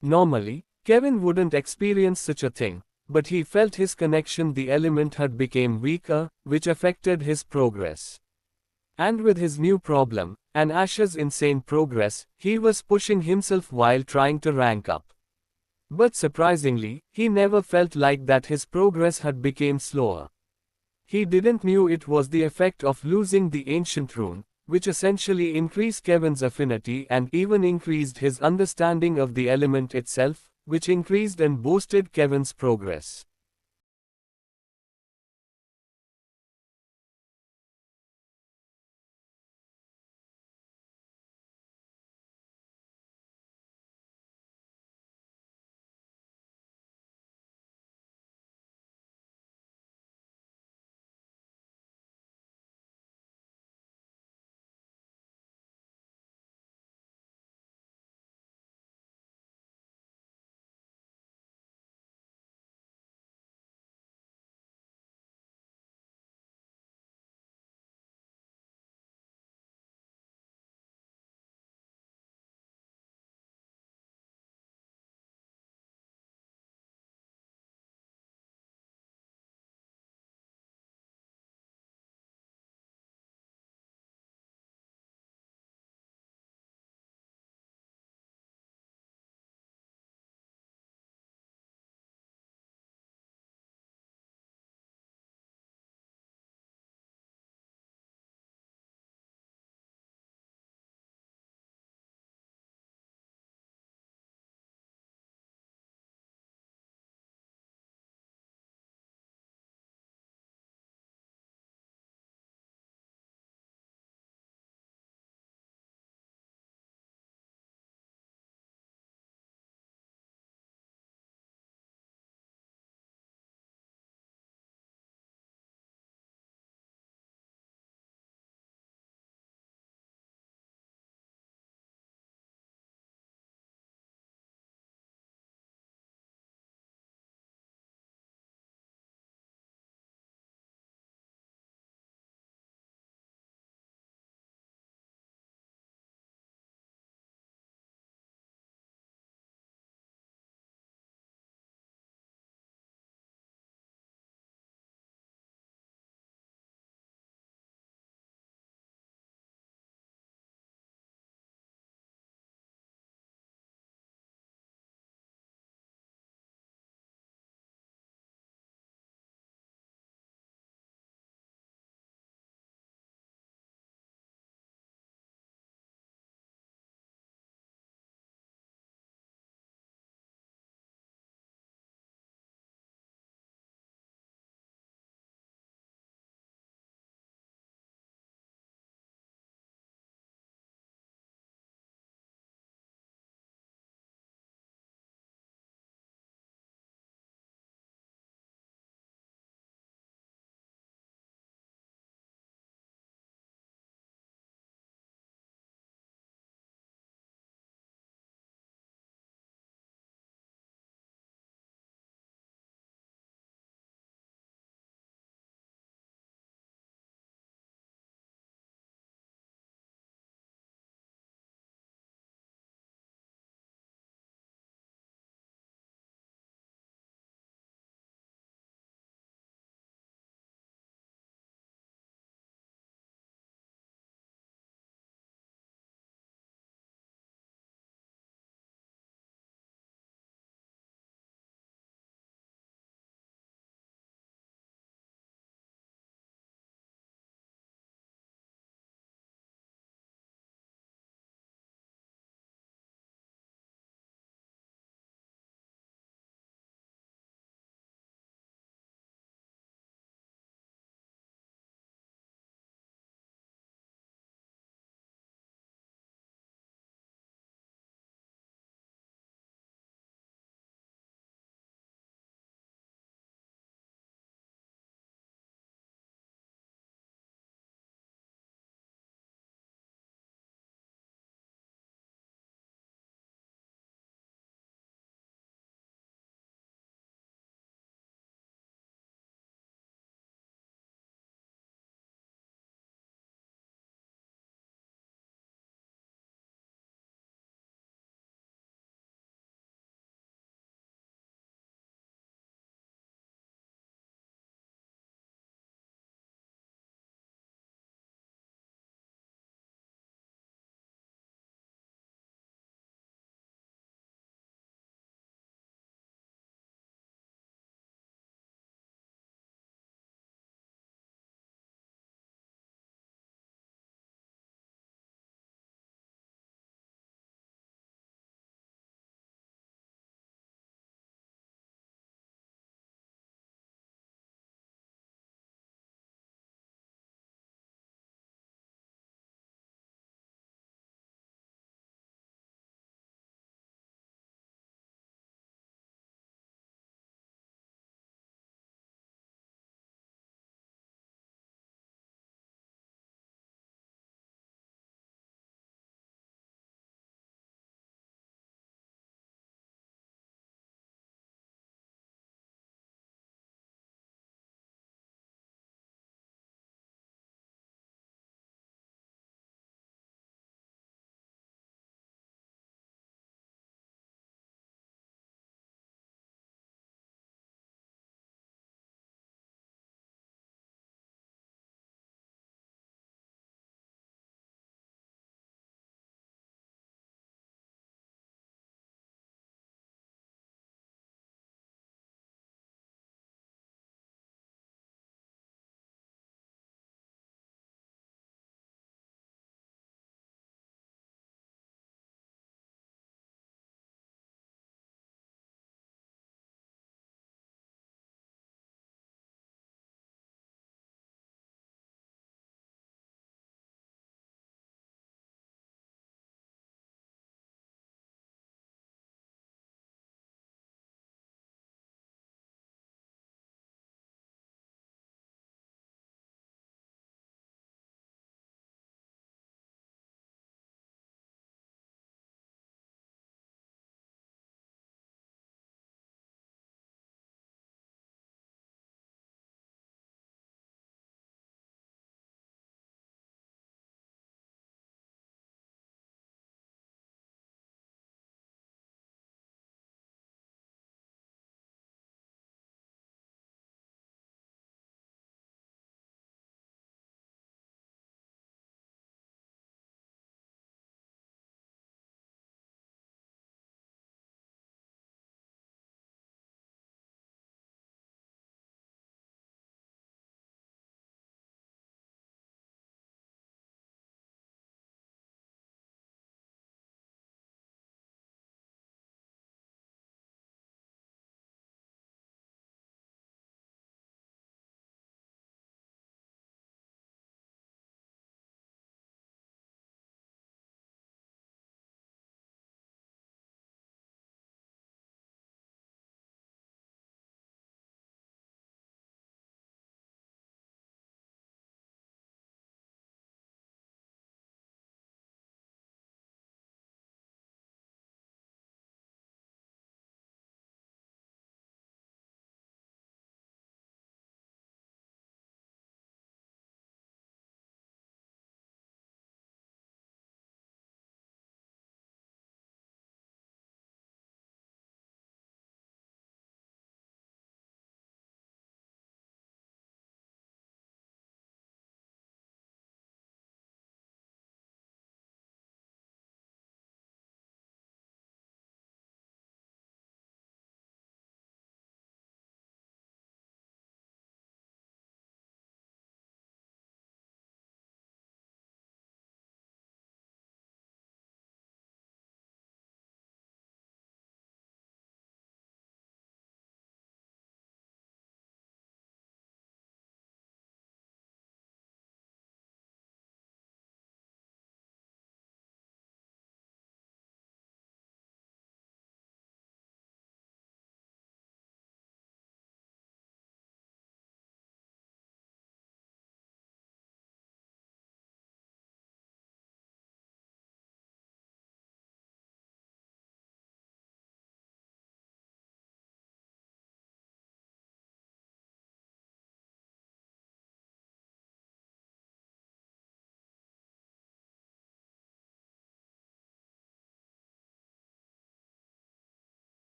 Normally, Kevin wouldn't experience such a thing, but he felt his connection the element had become weaker, which affected his progress. And with his new problem, and Asher's insane progress, he was pushing himself while trying to rank up. But surprisingly, he never felt like that his progress had become slower. He didn't knew it was the effect of losing the ancient rune, which essentially increased Kevin's affinity and even increased his understanding of the element itself, which increased and boosted Kevin's progress.